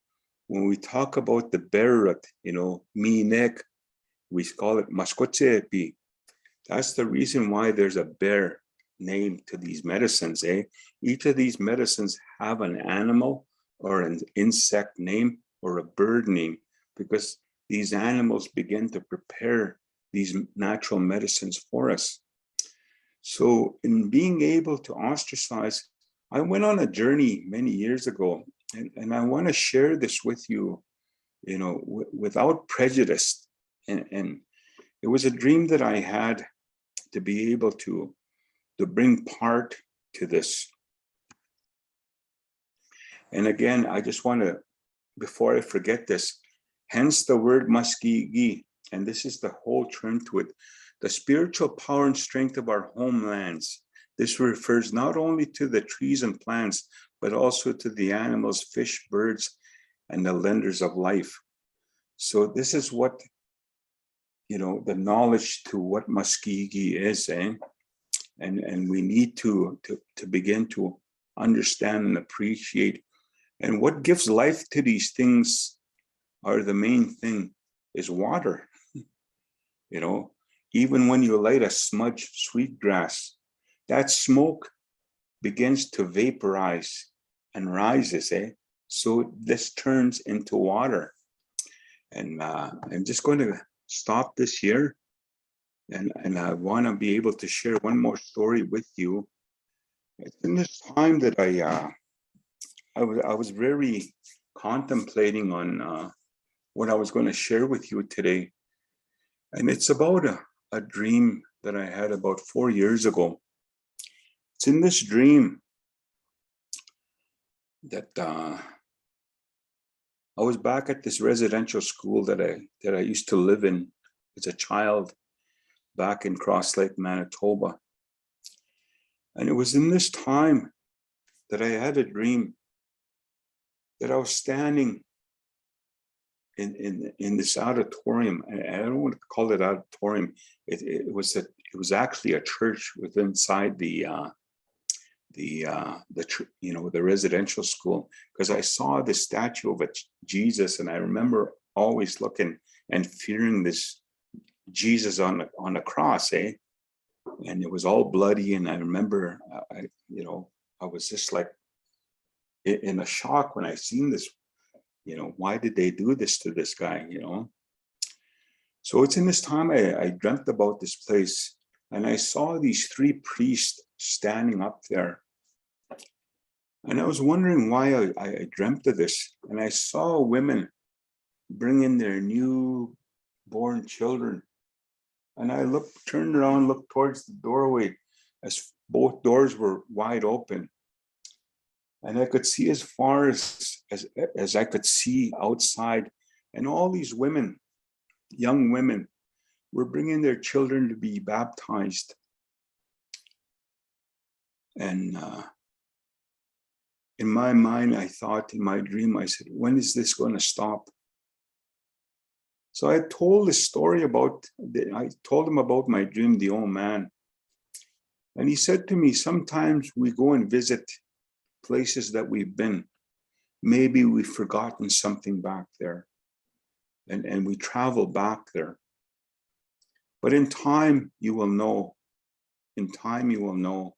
When we talk about the bear root, Minek, we call it Maskotsepi. That's the reason why there's a bear name to these medicines, eh? Each of these medicines have an animal or an insect name or a bird name, because these animals begin to prepare these natural medicines for us. So in being able to ostracize, I went on a journey many years ago, and I want to share this with you, without prejudice. And it was a dream that I had to be able to bring part to this. And again, I just want to, before I forget this, hence the word Maskihkiy, and this is the whole term to it, the spiritual power and strength of our homelands. This refers not only to the trees and plants, but also to the animals, fish, birds, and the lenders of life. So this is what, the knowledge to what Maskihkiy is, eh? And we need to begin to understand and appreciate. And what gives life to these things are the main thing is water. Even when you light a smudge sweetgrass, that smoke begins to vaporize and rises, eh? So this turns into water. And I'm just going to stop this here. And I want to be able to share one more story with you. It's in this time that I was very contemplating on what I was going to share with you today. And it's about a dream that I had about 4 years ago. It's in this dream that I was back at this residential school that I used to live in as a child back in Lake Manitoba. And it was in this time that I had a dream that I was standing in this auditorium. I don't want to call it auditorium. It was actually a church within inside the residential school, because I saw the statue of Jesus, and I remember always looking and fearing this Jesus on the cross, eh? And it was all bloody, and I remember, I was just like in a shock when I seen this. Why did they do this to this guy? So it's in this time I dreamt about this place, and I saw these 3 priests standing up there. And I was wondering why I dreamt of this. And I saw women bring in their newborn children. And I turned around, looked towards the doorway as both doors were wide open. And I could see as far as I could see outside. And all these women, young women, were bringing their children to be baptized. And in my mind, I thought, in my dream, I said, when is this going to stop? So I told the story I told him about my dream, the old man. And he said to me, sometimes we go and visit places that we've been. Maybe we've forgotten something back there. And we travel back there. But in time, you will know. In time, you will know.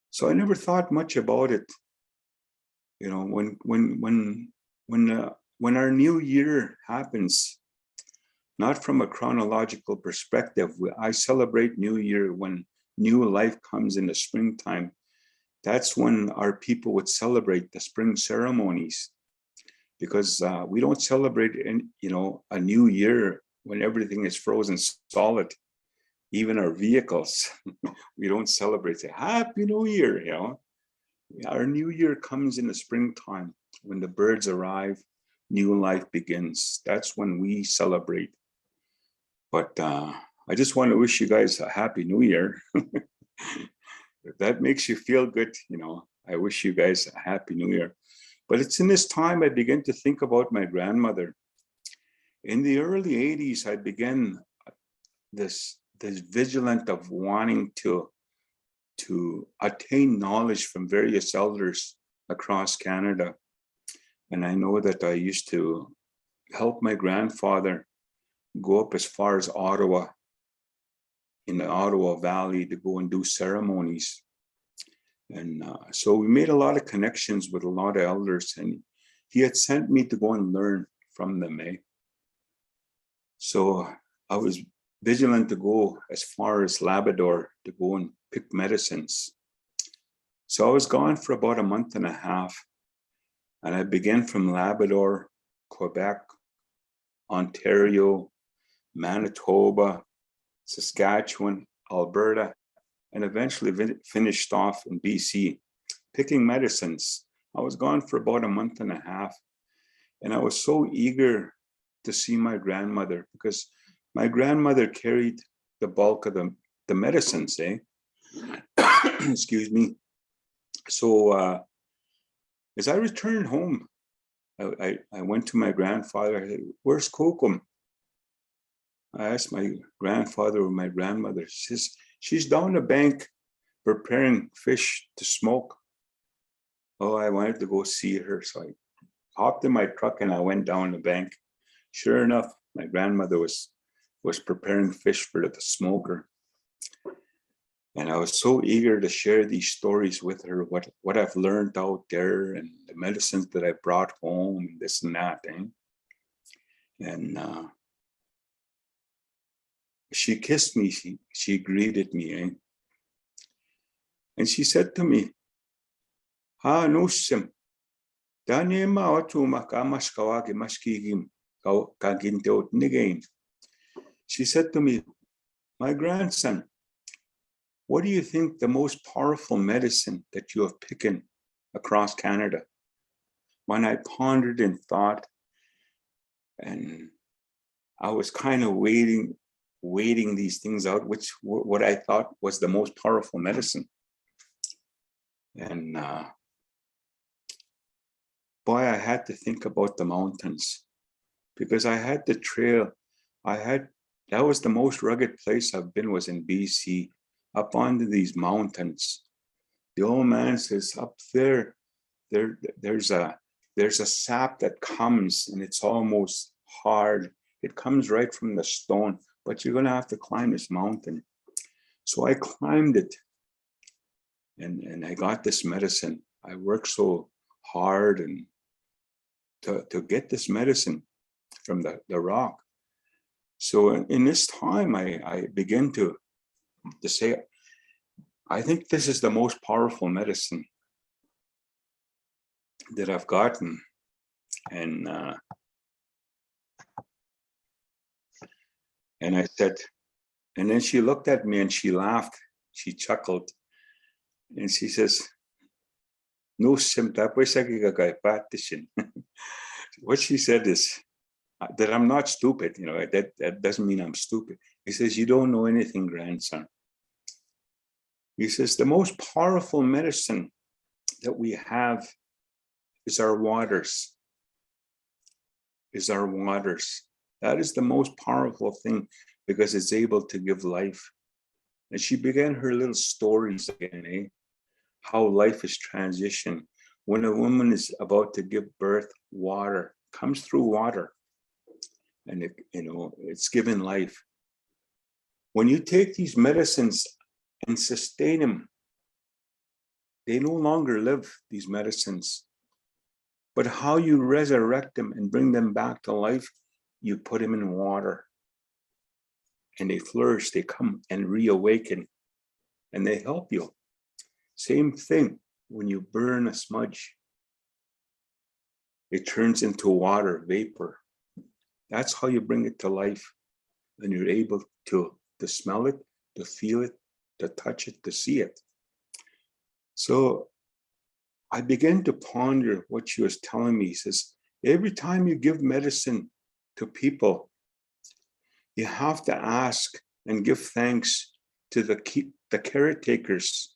So I never thought much about it. You know, when our new year happens, not from a chronological perspective, I celebrate New Year when new life comes in the springtime. That's when our people would celebrate the spring ceremonies, because we don't celebrate a new year when everything is frozen solid. Even our vehicles, we don't celebrate, say, Happy New Year, you know. Our new year comes in the springtime when the birds arrive, new life begins. That's when we celebrate. But I just want to wish you guys a Happy New Year. If that makes you feel good, you know, I wish you guys a Happy New Year. But it's in this time I begin to think about my grandmother. In the early 80s, I began this vigilant of wanting to attain knowledge from various elders across Canada. And I know that I used to help my grandfather go up as far as Ottawa, in the Ottawa Valley, to go and do ceremonies. And so we made a lot of connections with a lot of elders, and he had sent me to go and learn from them. So I was vigilant to go as far as Labrador to go and pick medicines. So I was gone for about a month and a half, and I began from Labrador, Quebec, Ontario, Manitoba, Saskatchewan, Alberta, and eventually finished off in BC, picking medicines. I was gone for about a month and a half, and I was so eager to see my grandmother, because my grandmother carried the bulk of the medicines, Excuse me. So as I returned home, I went to my grandfather. I said, Where's Kokum? I asked my grandfather or my grandmother. She says, she's down the bank preparing fish to smoke. Oh, I wanted to go see her. So I hopped in my truck and I went down the bank. Sure enough, my grandmother was preparing fish for the smoker. And I was so eager to share these stories with her, what I've learned out there and the medicines that I brought home, and this and that. And she kissed me, she greeted me. And she said to me, Ha nusim, Daniema watu makamashkawagi mashkigim kaginteot nigain. She said to me, my grandson, what do you think the most powerful medicine that you have picked across Canada? When I pondered and thought, and I was kind of waiting these things out, what I thought was the most powerful medicine. And boy, I had to think about the mountains, because I had the trail. That was the most rugged place I've been, was in BC, up onto these mountains. The old man says, up there's a sap that comes, and it's almost hard. It comes right from the stone, but you're going to have to climb this mountain. So I climbed it, and I got this medicine. I worked so hard and to get this medicine from the rock. So in this time, I begin to say, I think this is the most powerful medicine that I've gotten. And I said, and then she looked at me and she laughed, she chuckled, and she says, no, what she said is that I'm not stupid, that doesn't mean I'm stupid. He says, you don't know anything, grandson. He says, the most powerful medicine that we have is our waters. is our waters. That is the most powerful thing because it's able to give life. And she began her little stories again, how life is transition. When a woman is about to give birth, water comes through water, and it's given life. When you take these medicines and sustain them, they no longer live, these medicines. But how you resurrect them and bring them back to life, you put them in water. And they flourish, they come and reawaken, and they help you. Same thing when you burn a smudge. It turns into water, vapor. That's how you bring it to life. And you're able to smell it, to feel it, to touch it, to see it. So I began to ponder what she was telling me. He says, every time you give medicine to people, you have to ask and give thanks to the caretakers,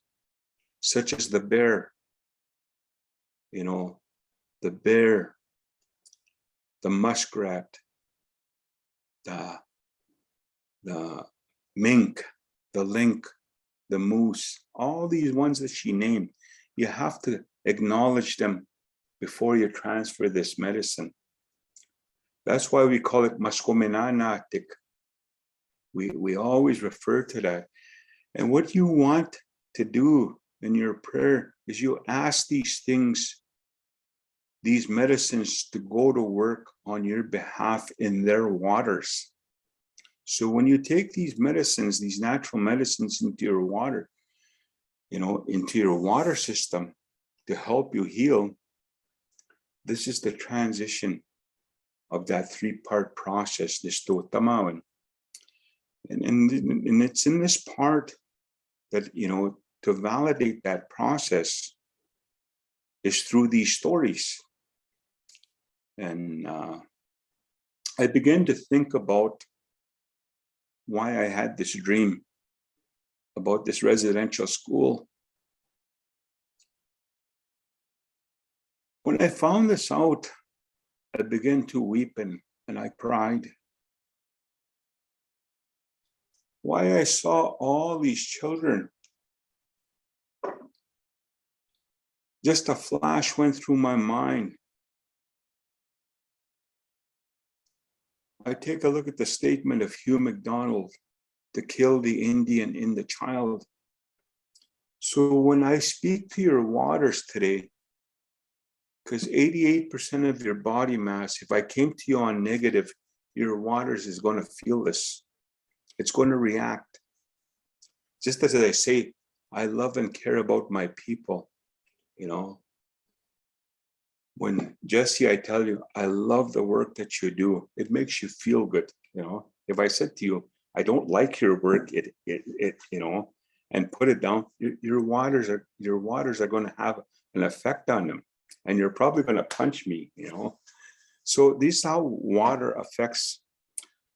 such as the bear, the bear, the muskrat, the mink, the lynx, the moose, all these ones that she named. You have to acknowledge them before you transfer this medicine. That's why we call it maskomenanatik. We always refer to that. And what you want to do in your prayer is you ask these things, these medicines, to go to work on your behalf in their waters. So when you take these medicines, these natural medicines into your water, into your water system to help you heal, this is the transition of that three-part process, this Acimowin. And it's in this part that, to validate that process is through these stories. And I began to think about why I had this dream about this residential school. When I found this out, I began to weep and I cried. Why I saw all these children. Just a flash went through my mind. I take a look at the statement of Hugh MacDonald to kill the Indian in the child. So when I speak to your waters today, because 88% of your body mass, if I came to you on negative, your waters is going to feel this. It's going to react. Just as I say, I love and care about my people, When Jesse, I tell you, I love the work that you do. It makes you feel good, If I said to you, I don't like your work, and put it down, your waters are going to have an effect on them, and you're probably going to punch me, So this is how water affects.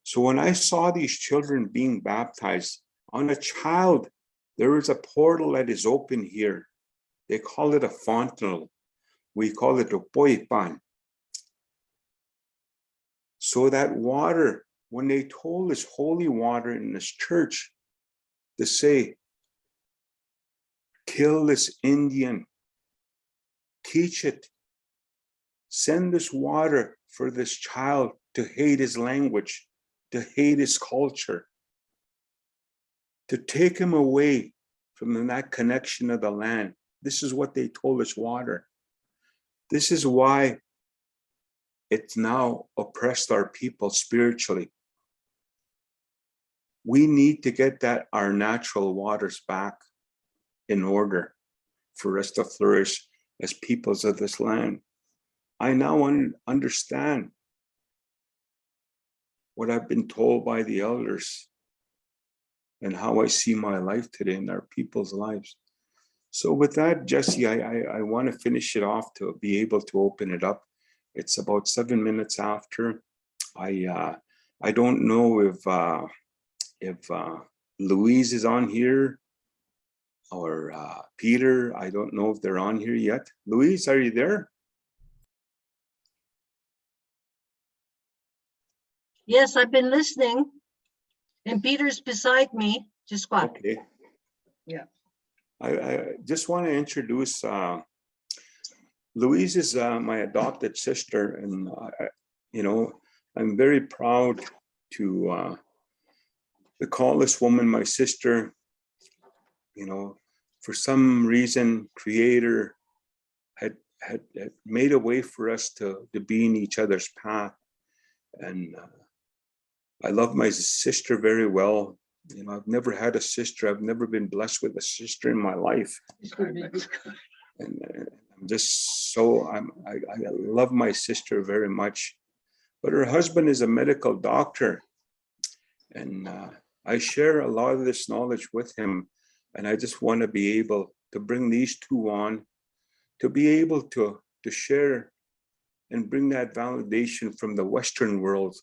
So when I saw these children being baptized on a child, there is a portal that is open here. They call it a fontanel. We call it a poipan. So that water, when they told this holy water in this church to say, kill this Indian, teach it, send this water for this child to hate his language, to hate his culture, to take him away from that connection of the land. This is what they told us, water. This is why it's now oppressed our people spiritually. We need to get our natural waters back in order for us to flourish as peoples of this land. I now understand what I've been told by the elders and how I see my life today in our people's lives. So with that, Jesse, I want to finish it off to be able to open it up. It's about 7 minutes after. I don't know if Louise is on here or Peter. I don't know if they're on here yet. Louise, are you there? Yes, I've been listening. And Peter's beside me. Just what? Okay. Yeah. I just want to introduce Louise is my adopted sister, and I'm very proud to call this woman my sister. For some reason, Creator had made a way for us to be in each other's path, and I love my sister very well. I've never had a sister. I've never been blessed with a sister in my life. And I'm just I love my sister very much. But her husband is a medical doctor. And I share a lot of this knowledge with him. And I just want to be able to bring these two on, to be able to share and bring that validation from the Western world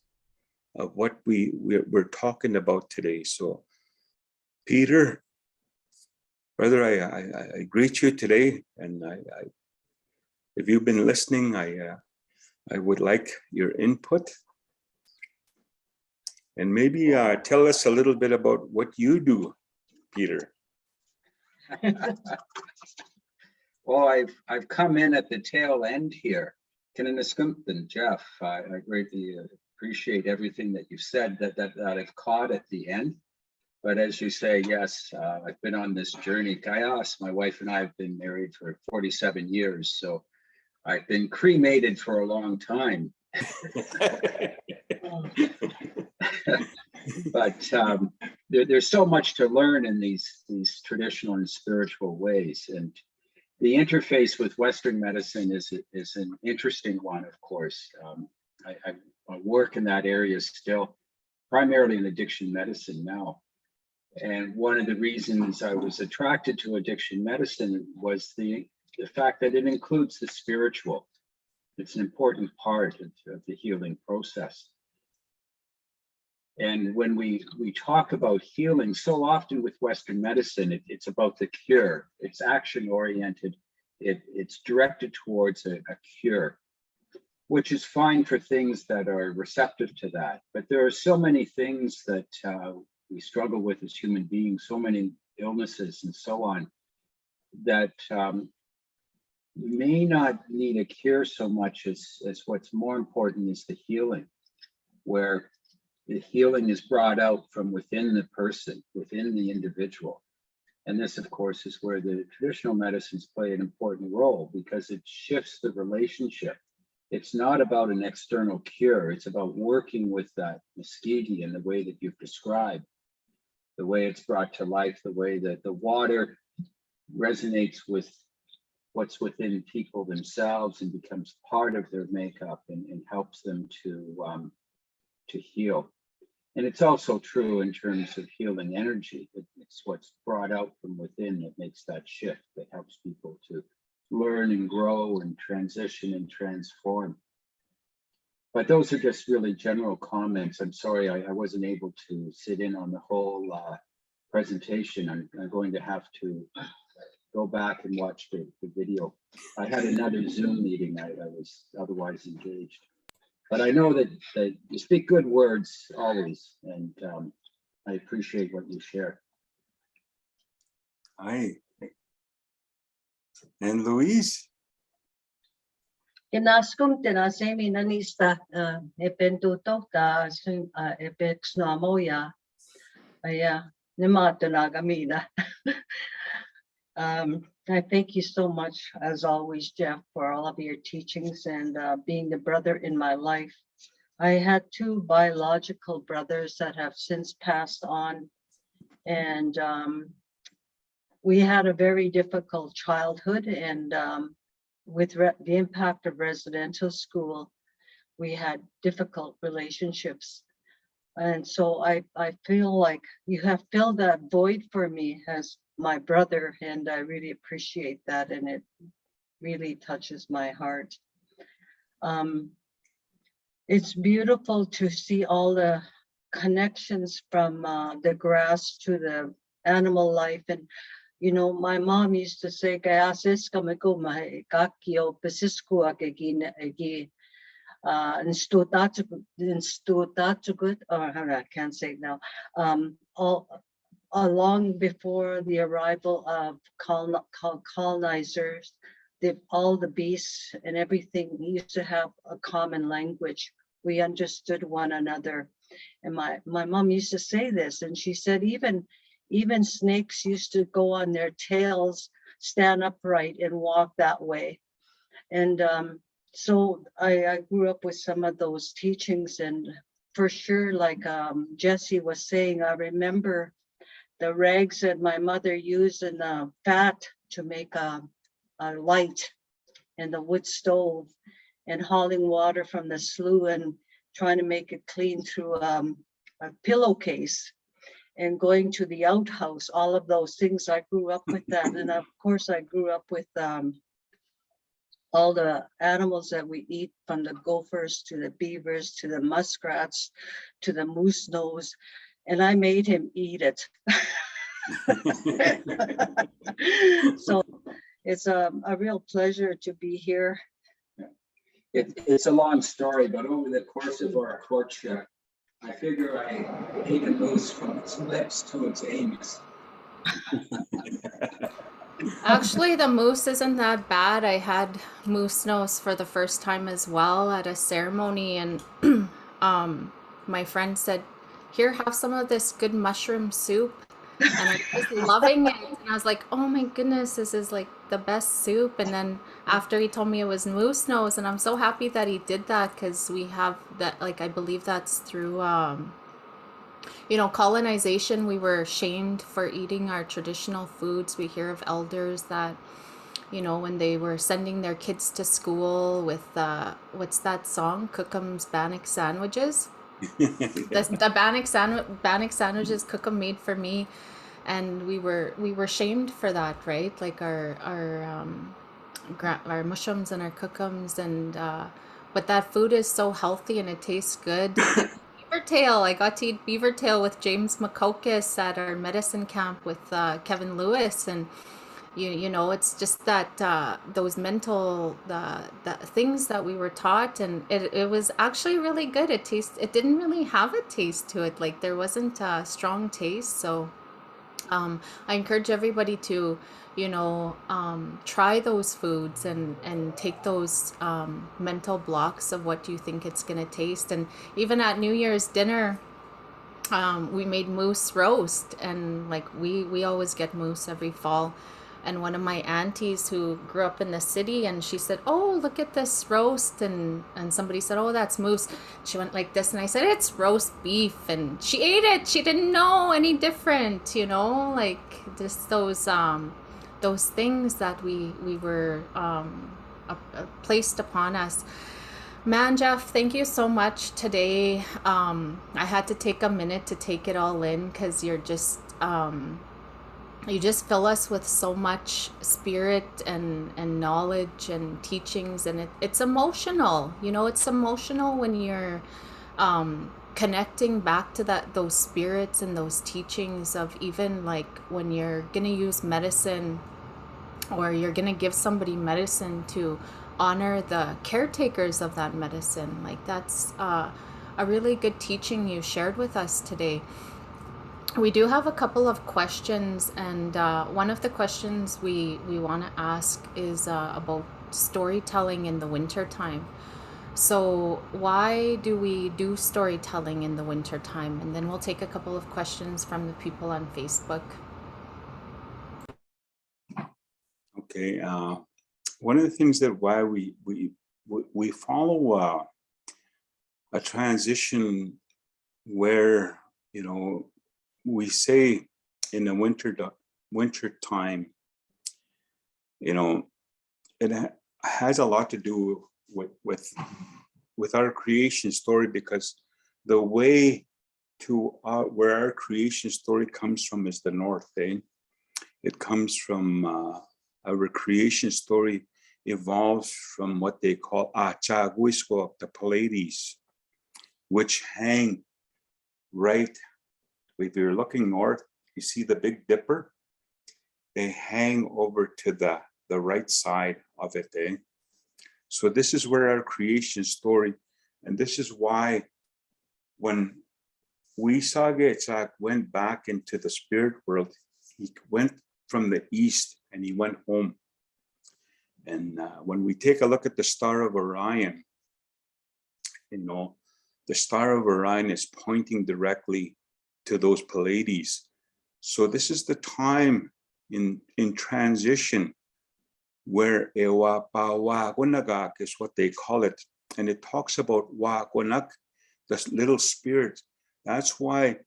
of what we're talking about today. So, Peter, brother, I greet you today, and if you've been listening, I would like your input, and maybe tell us a little bit about what you do, Peter. Well, I've come in at the tail end here. Kinniniskumpin, Jeff, I greatly appreciate everything that you've said that I've caught at the end. But as you say, yes, I've been on this journey. Kayas, my wife and I have been married for 47 years. So I've been cremated for a long time. But there's so much to learn in these traditional and spiritual ways. And the interface with Western medicine is an interesting one, of course. I work in that area still, primarily in addiction medicine now. And one of the reasons I was attracted to addiction medicine was the fact that it includes the spiritual. It's an important part of the healing process. And when we talk about healing, so often with Western medicine, it's about the cure. It's action-oriented. It's directed towards a cure, which is fine for things that are receptive to that. But there are so many things that we struggle with as human beings, so many illnesses and so on, that may not need a cure so much as what's more important is the healing, where the healing is brought out from within the person, within the individual. And this, of course, is where the traditional medicines play an important role, because it shifts the relationship. It's not about an external cure. It's about working with that Maskihkiy in the way that you've described, the way it's brought to life, the way that the water resonates with what's within people themselves and becomes part of their makeup and helps them to heal. And it's also true in terms of healing energy. It's what's brought out from within that makes that shift, that helps people to learn and grow and transition and transform. But those are just really general comments. I'm sorry I wasn't able to sit in on the whole presentation. I'm going to have to go back and watch the video. I had another Zoom meeting. I was otherwise engaged. But I know that you speak good words always, and I appreciate what you share. Hi. And Louise? Kinaskum tinasemi nanista epentuto ta epexnomoya aya nimatanagamina. I thank you so much, as always, Jeff, for all of your teachings and being the brother in my life. I had two biological brothers that have since passed on, and we had a very difficult childhood, and with the impact of residential school, we had difficult relationships. And so I feel like you have filled that void for me as my brother, and I really appreciate that, and it really touches my heart. It's beautiful to see all the connections from the grass to the animal life. And you know, my mom used to say, I can't say it now. All long before the arrival of colonizers, all the beasts and everything used to have a common language. We understood one another. And my mom used to say this, and she said even snakes used to go on their tails, stand upright, and walk that way. And so I grew up with some of those teachings, and for sure, like Jesse was saying, I remember the rags that my mother used and the fat to make a light in the wood stove, and hauling water from the slough and trying to make it clean through a pillowcase, and going to the outhouse. All of those things, I grew up with that. And of course I grew up with all the animals that we eat, from the gophers to the beavers to the muskrats to the moose nose, and I made him eat it. So it's a real pleasure to be here. It's a long story, but over the course of our courtship, I figure I ate a moose from its lips to its anus. Actually, the moose isn't that bad. I had moose nose for the first time as well at a ceremony, and my friend said, "Here, have some of this good mushroom soup." And I was loving it. And I was like, "Oh my goodness, this is like the best soup." And then after he told me it was moose nose, and I'm so happy that he did that, because we have that, like, I believe that's through colonization. We were shamed for eating our traditional foods. We hear of elders that, when they were sending their kids to school with, what's that song? Cook'em's Bannock sandwiches. The Bannock sandwiches Cook'em made for me. And we were shamed for that, right? Like our mushrooms and our cookums, and but that food is so healthy and it tastes good. Beaver tail. I got to eat beaver tail with James McCocus at our medicine camp with Kevin Lewis, and it's just that those mental the things that we were taught, and it was actually really good. It didn't really have a taste to it. Like, there wasn't a strong taste. So I encourage everybody to try those foods and take those mental blocks of what you think it's going to taste. And even at New Year's dinner, we made moose roast, and like we always get moose every fall. And one of my aunties who grew up in the city, and she said, "Oh, look at this roast," and somebody said, "Oh, that's moose." She went like this, and I said, "It's roast beef," and she ate it. She didn't know any different, like just those things that we were placed upon us. Man, Jeff, thank you so much today. I had to take a minute to take it all in, because you're just you just fill us with so much spirit and knowledge and teachings, and it's emotional. It's emotional when you're connecting back to those spirits and those teachings of, even like when you're gonna use medicine, or you're gonna give somebody medicine, to honor the caretakers of that medicine. Like, that's a really good teaching you shared with us today. We do have a couple of questions, and one of the questions we want to ask is about storytelling in the wintertime. So why do we do storytelling in the wintertime? And then we'll take a couple of questions from the people on Facebook. Okay. One of the things that why we follow a transition where, we say in the winter time, it has a lot to do with our creation story, because the way to where our creation story comes from is the north. It comes from our creation story evolves from what they call Acimowin, the Pleiades, which hang right. If you're looking north, you see the Big Dipper. They hang over to the right side of it. So this is where our creation story And this is why when Wastesicoot went back into the spirit world, he went from the east and he went home. And when we take a look at the star of Orion, the star of Orion is pointing directly to those Pleiades. So this is the time in transition where Ewa Pawagunagak is what they call it. And it talks about Wagunak, this little spirit. That's why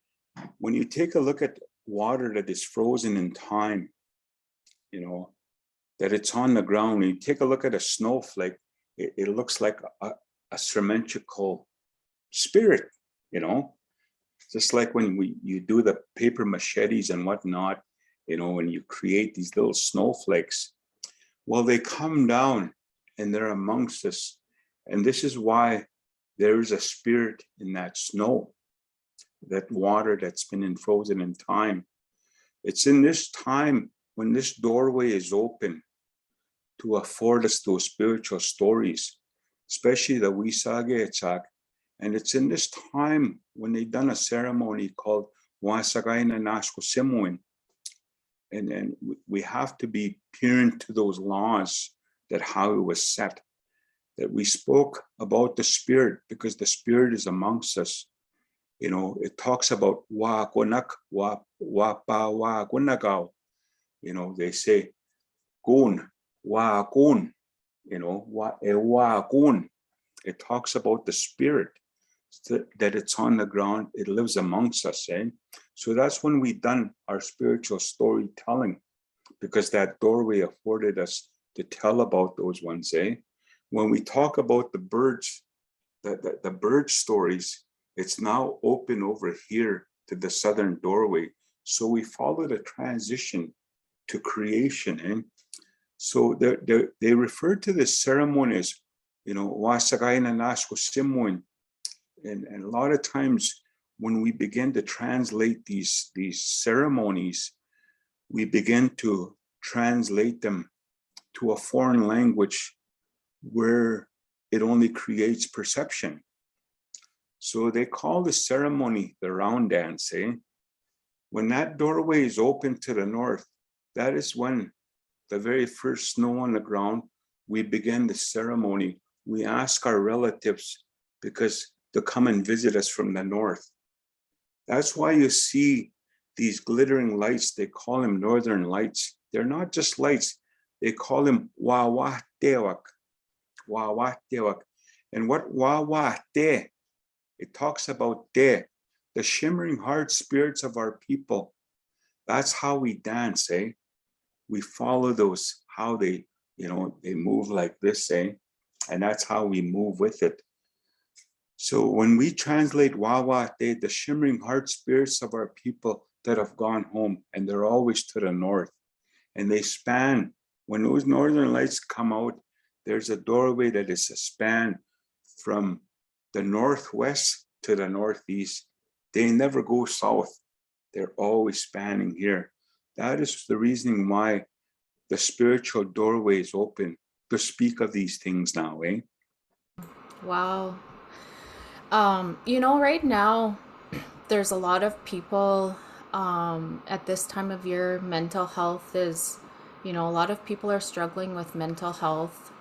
when you take a look at water that is frozen in time, that it's on the ground, when you take a look at a snowflake, it looks like a symmetrical spirit, just like when you do the paper machetes and whatnot, when you create these little snowflakes. Well, they come down and they're amongst us. And this is why there is a spirit in that snow, that water that's been frozen in time. It's in this time when this doorway is open to afford us those spiritual stories, especially the Wastesicoot. And it's in this time when they've done a ceremony called Acimowin. And we have to be adherent to those laws, that how it was set, that we spoke about the spirit, because the spirit is amongst us. It talks about Wagunak, Wagunagao. They say Gun, Wagun, Wagun. It talks about the spirit, that it's on the ground, it lives amongst us. So that's when we done our spiritual storytelling, because that doorway afforded us to tell about those ones. When we talk about the birds, the bird stories, it's now open over here to the southern doorway. So we follow the transition to creation. So they refer to this ceremony as, Wasagainanashko. And a lot of times when we begin to translate these ceremonies, we begin to translate them to a foreign language where it only creates perception. So they call the ceremony the round dance. When that doorway is open to the north, that is when the very first snow on the ground, we begin the ceremony. We ask our relatives because to come and visit us from the north. That's why you see these glittering lights. They call them northern lights. They're not just lights. They call them Wawatewak. Wawatewak. And what Wawate? It talks about the shimmering heart spirits of our people. That's how we dance. We follow those, how they move like this. And that's how we move with it. So when we translate Wawate, the shimmering heart spirits of our people that have gone home, and they're always to the north, and they span. When those northern lights come out, there's a doorway that is a span from the northwest to the northeast. They never go south. They're always spanning here. That is the reasoning why the spiritual doorway is open to speak of these things now. Wow. Right now, there's a lot of people at this time of year. Mental health is, a lot of people are struggling with mental health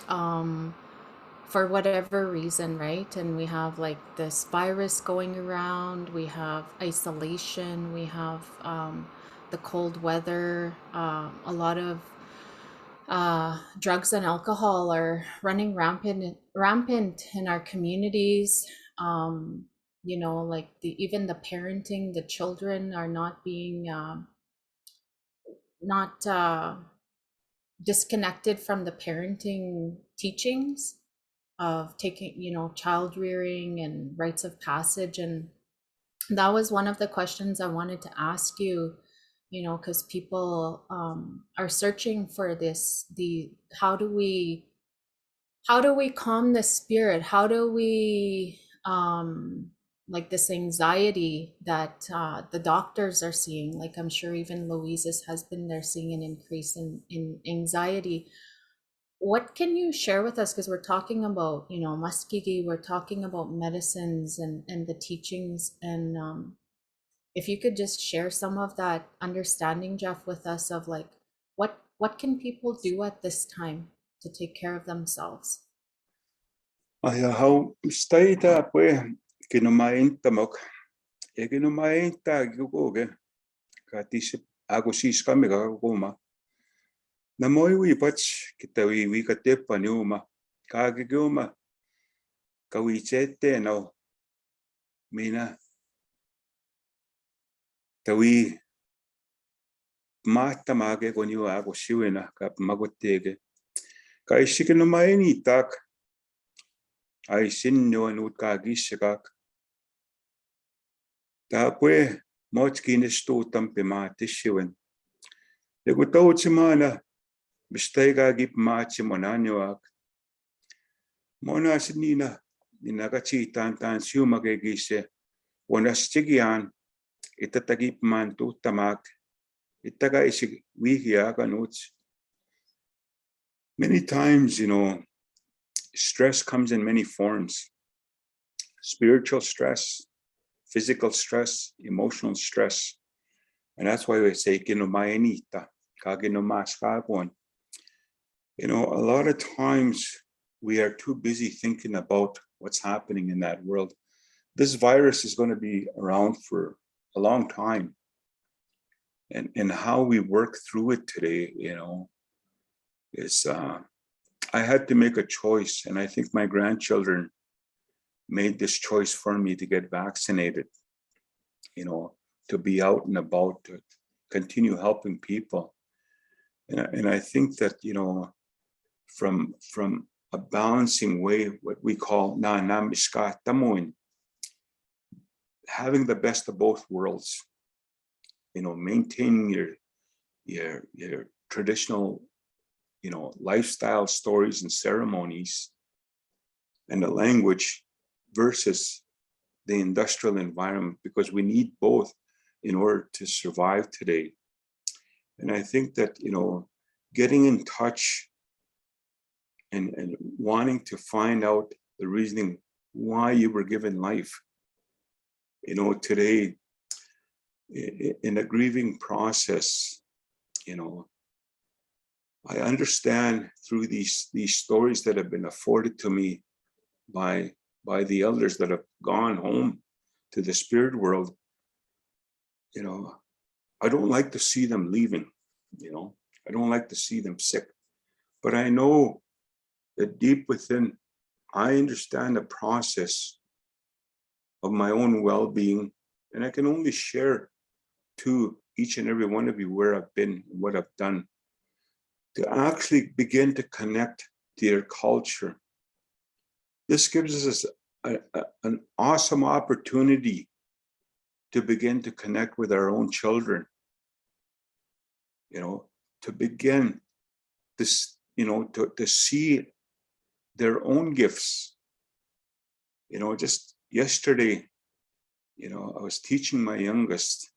for whatever reason, right? And we have like this virus going around, we have isolation, we have the cold weather, a lot of drugs and alcohol are running rampant in our communities. Like even the parenting, the children are not being not disconnected from the parenting teachings of taking, child rearing and rites of passage. And that was one of the questions I wanted to ask you, because people are searching for how do we calm the spirit? How do we like this anxiety that the doctors are seeing? Like I'm sure even Louise's husband, they're seeing an increase in anxiety. what can you share with us? Because we're talking about, you know, Maskihkiy, we're talking about medicines and the teachings. And if you could just share some of that understanding, Jeff, with us of like, what can people do at this time to take care of themselves? Ay, how staita pues kinumaintamok. Kinumainta yugoge. Katisip ako sis kami kakuma. Namoy wipach kitawi wikatepa niuma. Kagiguma. Kawichete no. Mina. Tawi mata mage konyo ako siwena kap magotege. Kai sikinumaini tak. Ay sinyo anut kagisikak. Tapwe moch kinisto tampe matisiwen. Legutaw simana. Bistay kagip machi monanyoak. Mona sinina. Ninakachitan tan siyo magigise. Wanas chigian. Itatagip man tutamak. Itaga isig wihiak anuts. Many times, you know, stress comes in many forms. Spiritual stress, physical stress, emotional stress. And that's why we say, kinumainita, kaginumaskagwan. You know, a lot of times we are too busy thinking about what's happening in that world. This virus is going to be around for a long time. And how we work through it today, you know, is I had to make a choice. And I think my grandchildren made this choice for me to get vaccinated, you know, to be out and about, to continue helping people. And I think that, you know, from a balancing way, what we call Acimowin, having the best of both worlds, you know, maintaining your traditional, you know, lifestyle stories and ceremonies and the language versus the industrial environment, because we need both in order to survive today. And I think that, you know, getting in touch and wanting to find out the reasoning why you were given life. You know, today in a grieving process, you know, I understand through these stories that have been afforded to me by the elders that have gone home to the spirit world. You know, I don't like to see them leaving, you know, I don't like to see them sick, but I know that deep within, I understand the process of my own well-being, and I can only share to each and every one of you where I've been and what I've done to actually begin to connect to your culture. This gives us an awesome opportunity to begin to connect with our own children, you know, to begin this, you know, to see their own gifts. You know, just yesterday, you know, I was teaching my youngest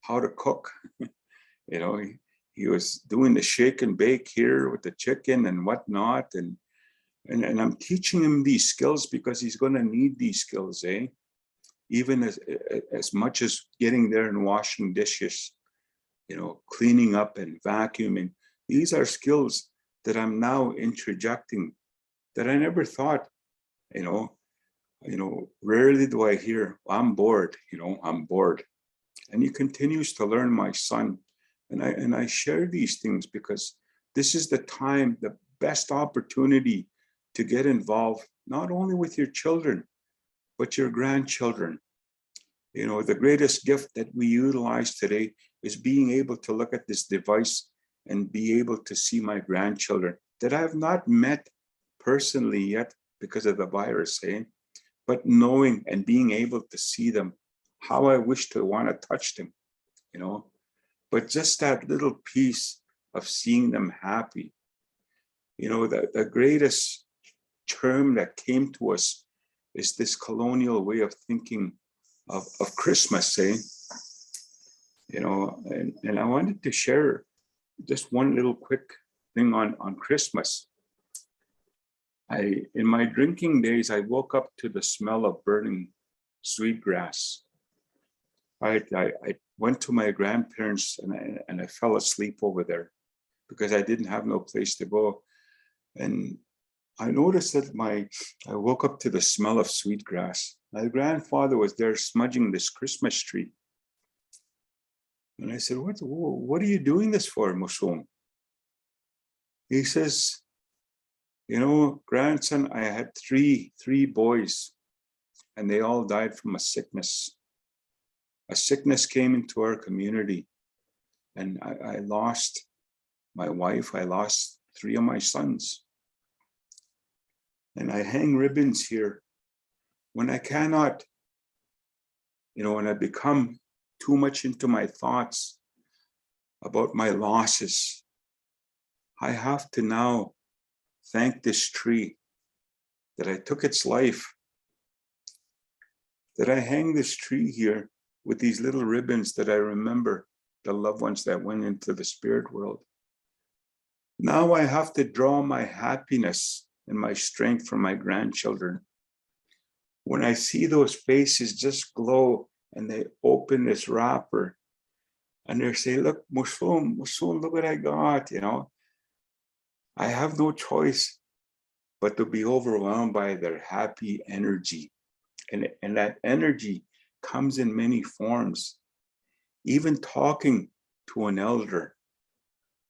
how to cook. You know, he was doing the shake and bake here with the chicken and whatnot. And I'm teaching him these skills because he's going to need these skills, eh? Even as much as getting there and washing dishes, you know, cleaning up and vacuuming. These are skills that I'm now interjecting that I never thought, you know, rarely do I hear, I'm bored, you know, I'm bored. And he continues to learn, my son. And I share these things because this is the time, the best opportunity to get involved, not only with your children, but your grandchildren. You know, the greatest gift that we utilize today is being able to look at this device and be able to see my grandchildren that I have not met personally yet because of the virus, eh? But knowing and being able to see them, how I wish to want to touch them, you know, but just that little piece of seeing them happy. You know, the greatest term that came to us is this colonial way of thinking of Christmas, eh? You know, and I wanted to share just one little quick thing on Christmas. In my drinking days, I woke up to the smell of burning sweetgrass. I went to my grandparents and I fell asleep over there because I didn't have no place to go. And I noticed that I woke up to the smell of sweetgrass. My grandfather was there smudging this Christmas tree. And I said, what are you doing this for, Mushum? He says, grandson, I had three boys and they all died from a sickness. A sickness came into our community and I lost my wife. I lost 3 of my sons. And I hang ribbons here. When I cannot, when I become too much into my thoughts about my losses, I have to now thank this tree that I took its life, that I hang this tree here with these little ribbons that I remember the loved ones that went into the spirit world. Now I have to draw my happiness and my strength from my grandchildren. When I see those faces just glow and they open this wrapper and they say, look, Mushum, look what I got, I have no choice but to be overwhelmed by their happy energy. And that energy comes in many forms. Even talking to an elder,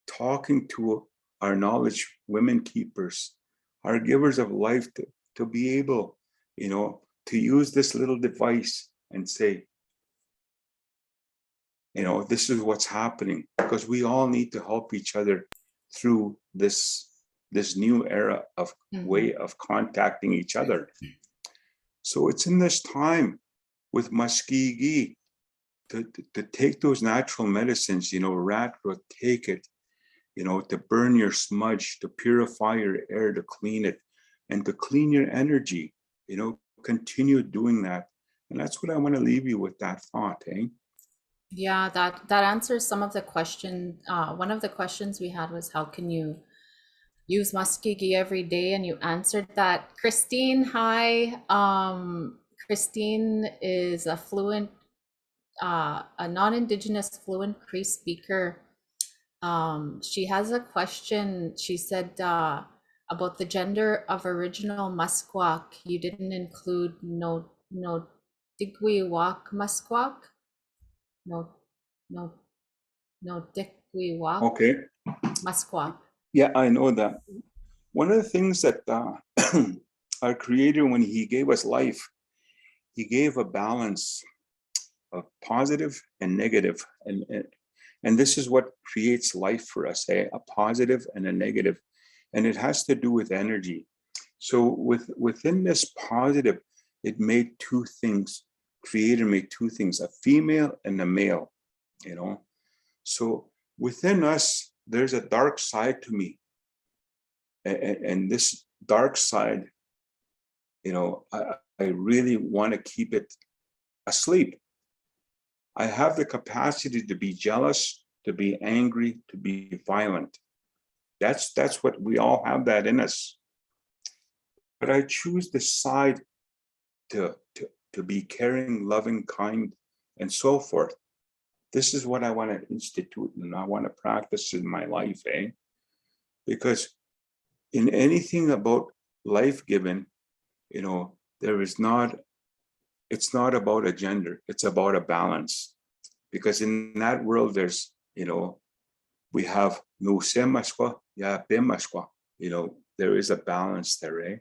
talking to our knowledge women keepers, our givers of life, to be able, to use this little device and say, this is what's happening, because we all need to help each other through this new era of way of contacting each other. So it's in this time with Maskihkiy to take those natural medicines, rat root, take it, to burn your smudge, to purify your air, to clean it, and to clean your energy, continue doing that. And that's what I want to leave you with, that thought, eh? Yeah, that answers some of the question. One of the questions we had was, how can you use Maskihkiy every day? And you answered that. Christine, hi. Christine is a fluent, a non-Indigenous fluent Cree speaker. She has a question. She said about the gender of original Musqueam. You didn't include no Digwiwak Musqueam. No Digwiwak Okay. Musqueam. Yeah, I know that. One of the things that our Creator, when He gave us life, He gave a balance of positive and negative. And this is what creates life for us, a positive and a negative. And it has to do with energy. So within this positive, it made two things. Creator made two things, a female and a male, So within us, there's a dark side to me. And this dark side, I really want to keep it asleep. I have the capacity to be jealous, to be angry, to be violent. That's what we all have that in us. But I choose the side to be caring, loving, kind, and so forth. This is what I want to institute and I want to practice in my life, eh? Because in anything about life given, it's not about a gender, it's about a balance. Because in that world, there's, we have nusemashwa, ya bemashwa, there is a balance there, eh?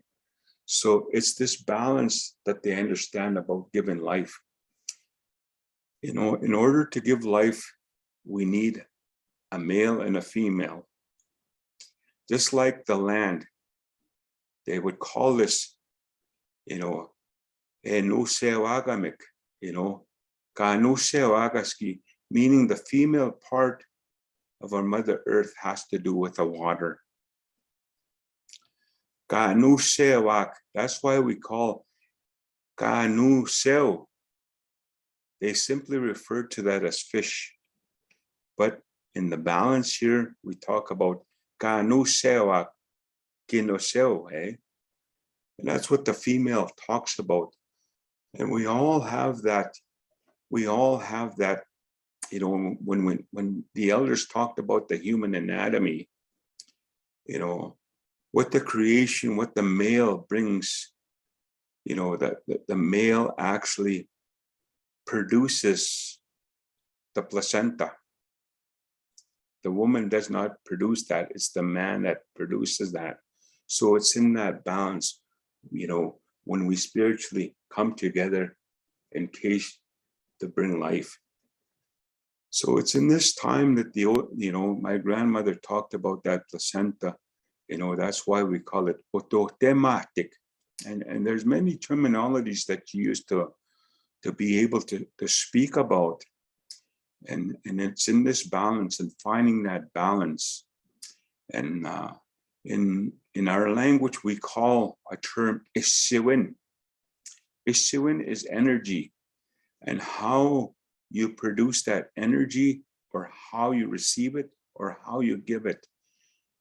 So it's this balance that they understand about giving life. In order to give life, we need a male and a female. Just like the land, they would call this, enusewagamek, kanusewagaski, meaning the female part of our Mother Earth has to do with the water. Kanusewak, that's why we call kanuseo. They simply refer to that as fish. But in the balance here, we talk about kanusewa kinoseo, eh? And that's what the female talks about. And we all have that. We all have that. You know, when the elders talked about the human anatomy, you know, what the creation, what the male brings, you know, that the male actually produces the placenta. The woman does not produce that. It's the man that produces that. So it's in that balance, you know, when we spiritually come together in case to bring life. So it's in this time that you know, my grandmother talked about that placenta. You know, that's why we call it autotematic. And there's many terminologies that you use to be able to speak about. And it's in this balance and finding that balance. And in our language, we call a term Acimowin. Acimowin is energy, and how you produce that energy, or how you receive it, or how you give it.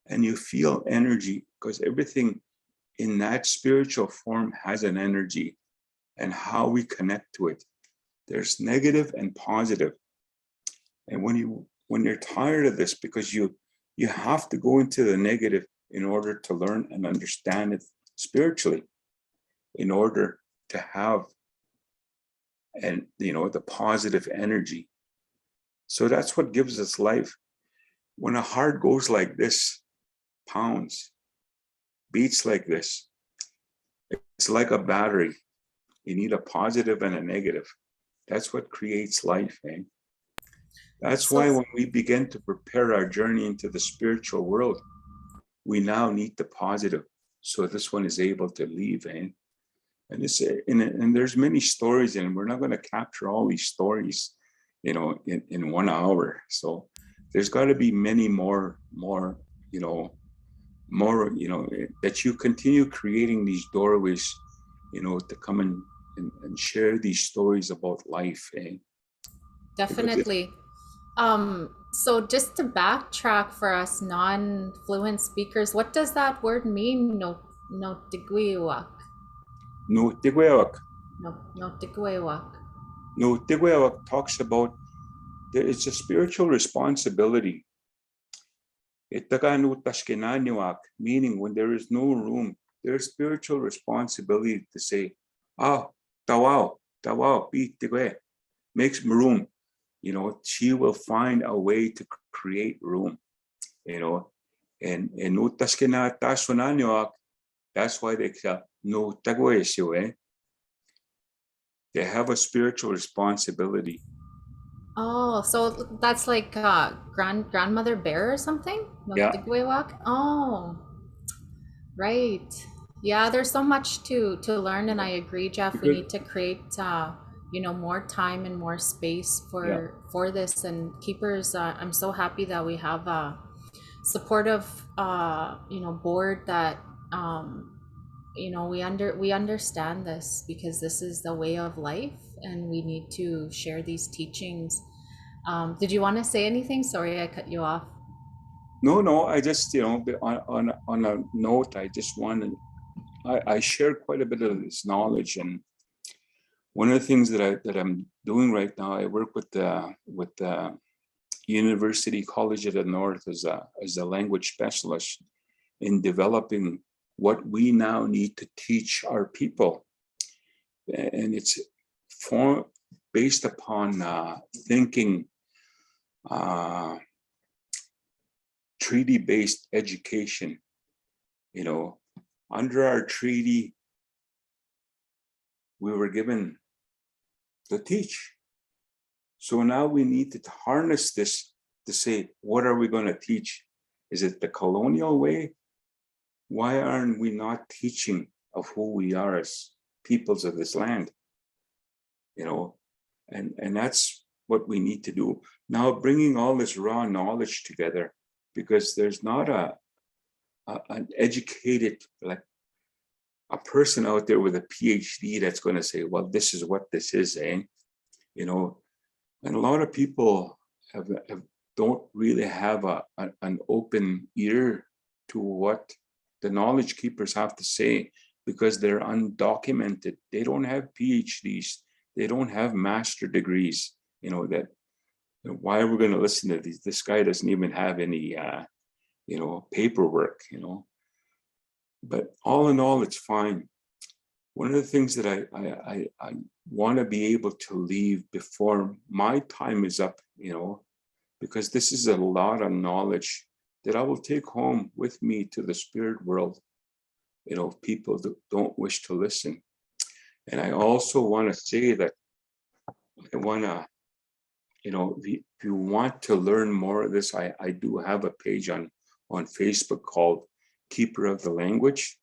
And you feel energy, because everything in that spiritual form has an energy, and how we connect to it. There's negative and positive. And when you're tired of this, because you have to go into the negative in order to learn and understand it spiritually, in order to have, and you know, the positive energy. So that's what gives us life. When a heart goes like this, pounds, beats like this, it's like a battery. You need a positive and a negative. That's what creates life, eh? That's why when we begin to prepare our journey into the spiritual world, we now need the positive, so this one is able to leave, eh? And it's and there's many stories, and we're not going to capture all these stories, you know, in 1 hour. So there's got to be many more, you know, that you continue creating these doorways, you know, to come and share these stories about life, eh? Definitely. So just to backtrack for us non-fluent speakers, what does that word mean? No tigwiwak. No Tigwewak. No tigwiwak. No Tigwewak talks about it's a spiritual responsibility. Meaning when there is no room, there's spiritual responsibility to say, tawao, pi tigwe, makes room. You know, she will find a way to create room, you know. And that's why they say no tagwe. They have a spiritual responsibility. Oh, so that's like grandmother bear or something? No Yeah. tigwiwak? Oh, right. Yeah, there's so much to learn, and I agree, Jeff. We need to create you know, more time and more space for this. And keepers, I'm so happy that we have a supportive you know, board that you know, we understand this, because this is the way of life, and we need to share these teachings. Did you want to say anything? Sorry, I cut you off. No, I just, you know, on a note, I just wanted, I share quite a bit of this knowledge. And one of the things that I'm doing right now, I work with the University College of the North as a language specialist in developing what we now need to teach our people. And it's based upon thinking treaty-based education. You know, under our treaty, we were given to teach. So now we need to harness this to say, what are we going to teach? Is it the colonial way? Why aren't we not teaching of who we are as peoples of this land? You know, and that's what we need to do. Now, bringing all this raw knowledge together, because there's not an educated, like a person out there with a PhD that's going to say, well, this is what this is, eh? You know, and a lot of people don't really have an open ear to what the knowledge keepers have to say, because they're undocumented. They don't have PhDs. They don't have master degrees. Why are we going to listen to these? This guy doesn't even have any, paperwork, But all in all, it's fine. One of the things that I want to be able to leave before my time is up, because this is a lot of knowledge that I will take home with me to the spirit world, people that don't wish to listen. And I also want to say that I want to, if you want to learn more of this, I do have a page on Facebook called Keeper of the Language.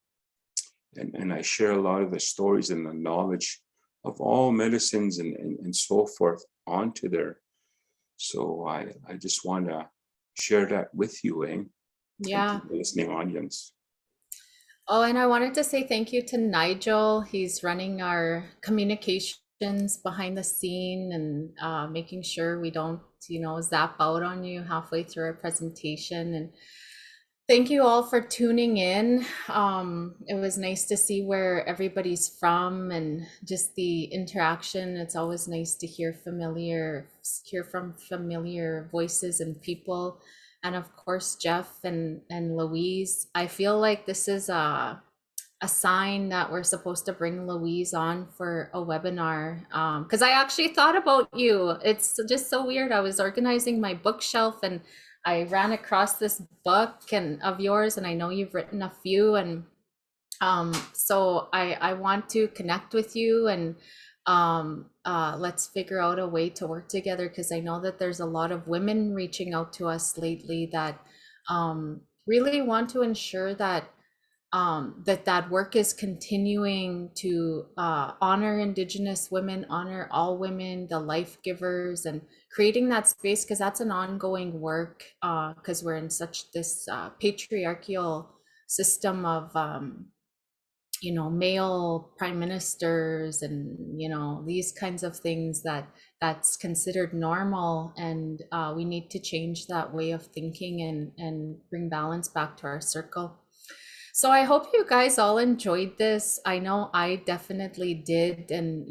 And I share a lot of the stories and the knowledge of all medicines and so forth onto there. So I just want to share that with you, Yeah. and to the listening audience. Oh, and I wanted to say thank you to Nigel. He's running our communications behind the scene and making sure we don't, zap out on you halfway through our presentation. And thank you all for tuning in. It was nice to see where everybody's from and just the interaction. It's always nice to hear from familiar voices and people. And of course, Jeff and Louise. I feel like this is a sign that we're supposed to bring Louise on for a webinar, because I actually thought about you. It's just so weird. I was organizing my bookshelf and I ran across this book of yours, and I know you've written a few, and so I want to connect with you, and let's figure out a way to work together, because I know that there's a lot of women reaching out to us lately that really want to ensure that that work is continuing to honor Indigenous women, honor all women, the life givers, and creating that space, because that's an ongoing work, because we're in such this patriarchal system of male prime ministers and these kinds of things that's considered normal, and we need to change that way of thinking and bring balance back to our circle. So I hope you guys all enjoyed this. I know I definitely did, and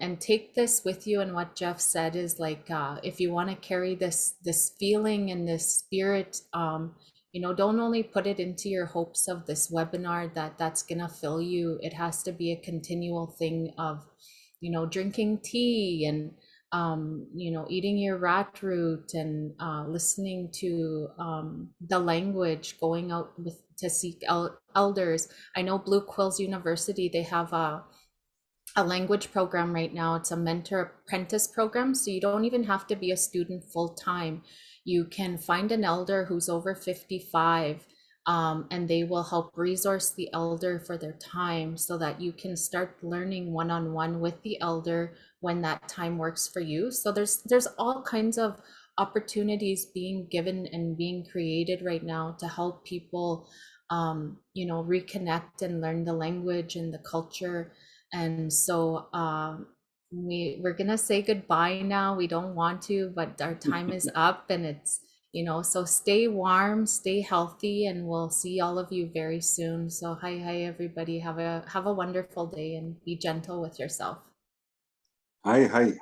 and take this with you. And what Jeff said is like, if you want to carry this feeling and this spirit, don't only put it into your hopes of this webinar that's gonna fill you. It has to be a continual thing of, drinking tea and eating your rat root and listening to the language, going out to seek elders. I know Blue Quills University, they have a language program right now. It's a mentor apprentice program, so you don't even have to be a student full time. You can find an elder who's over 55, and they will help resource the elder for their time, so that you can start learning one-on-one with the elder when that time works for you. So there's all kinds of opportunities being given and being created right now to help people reconnect and learn the language and the culture. And so we're gonna say goodbye now. We don't want to, but our time is up, and it's so stay warm, stay healthy, and we'll see all of you very soon. So hi everybody, have a wonderful day, and be gentle with yourself. Hi.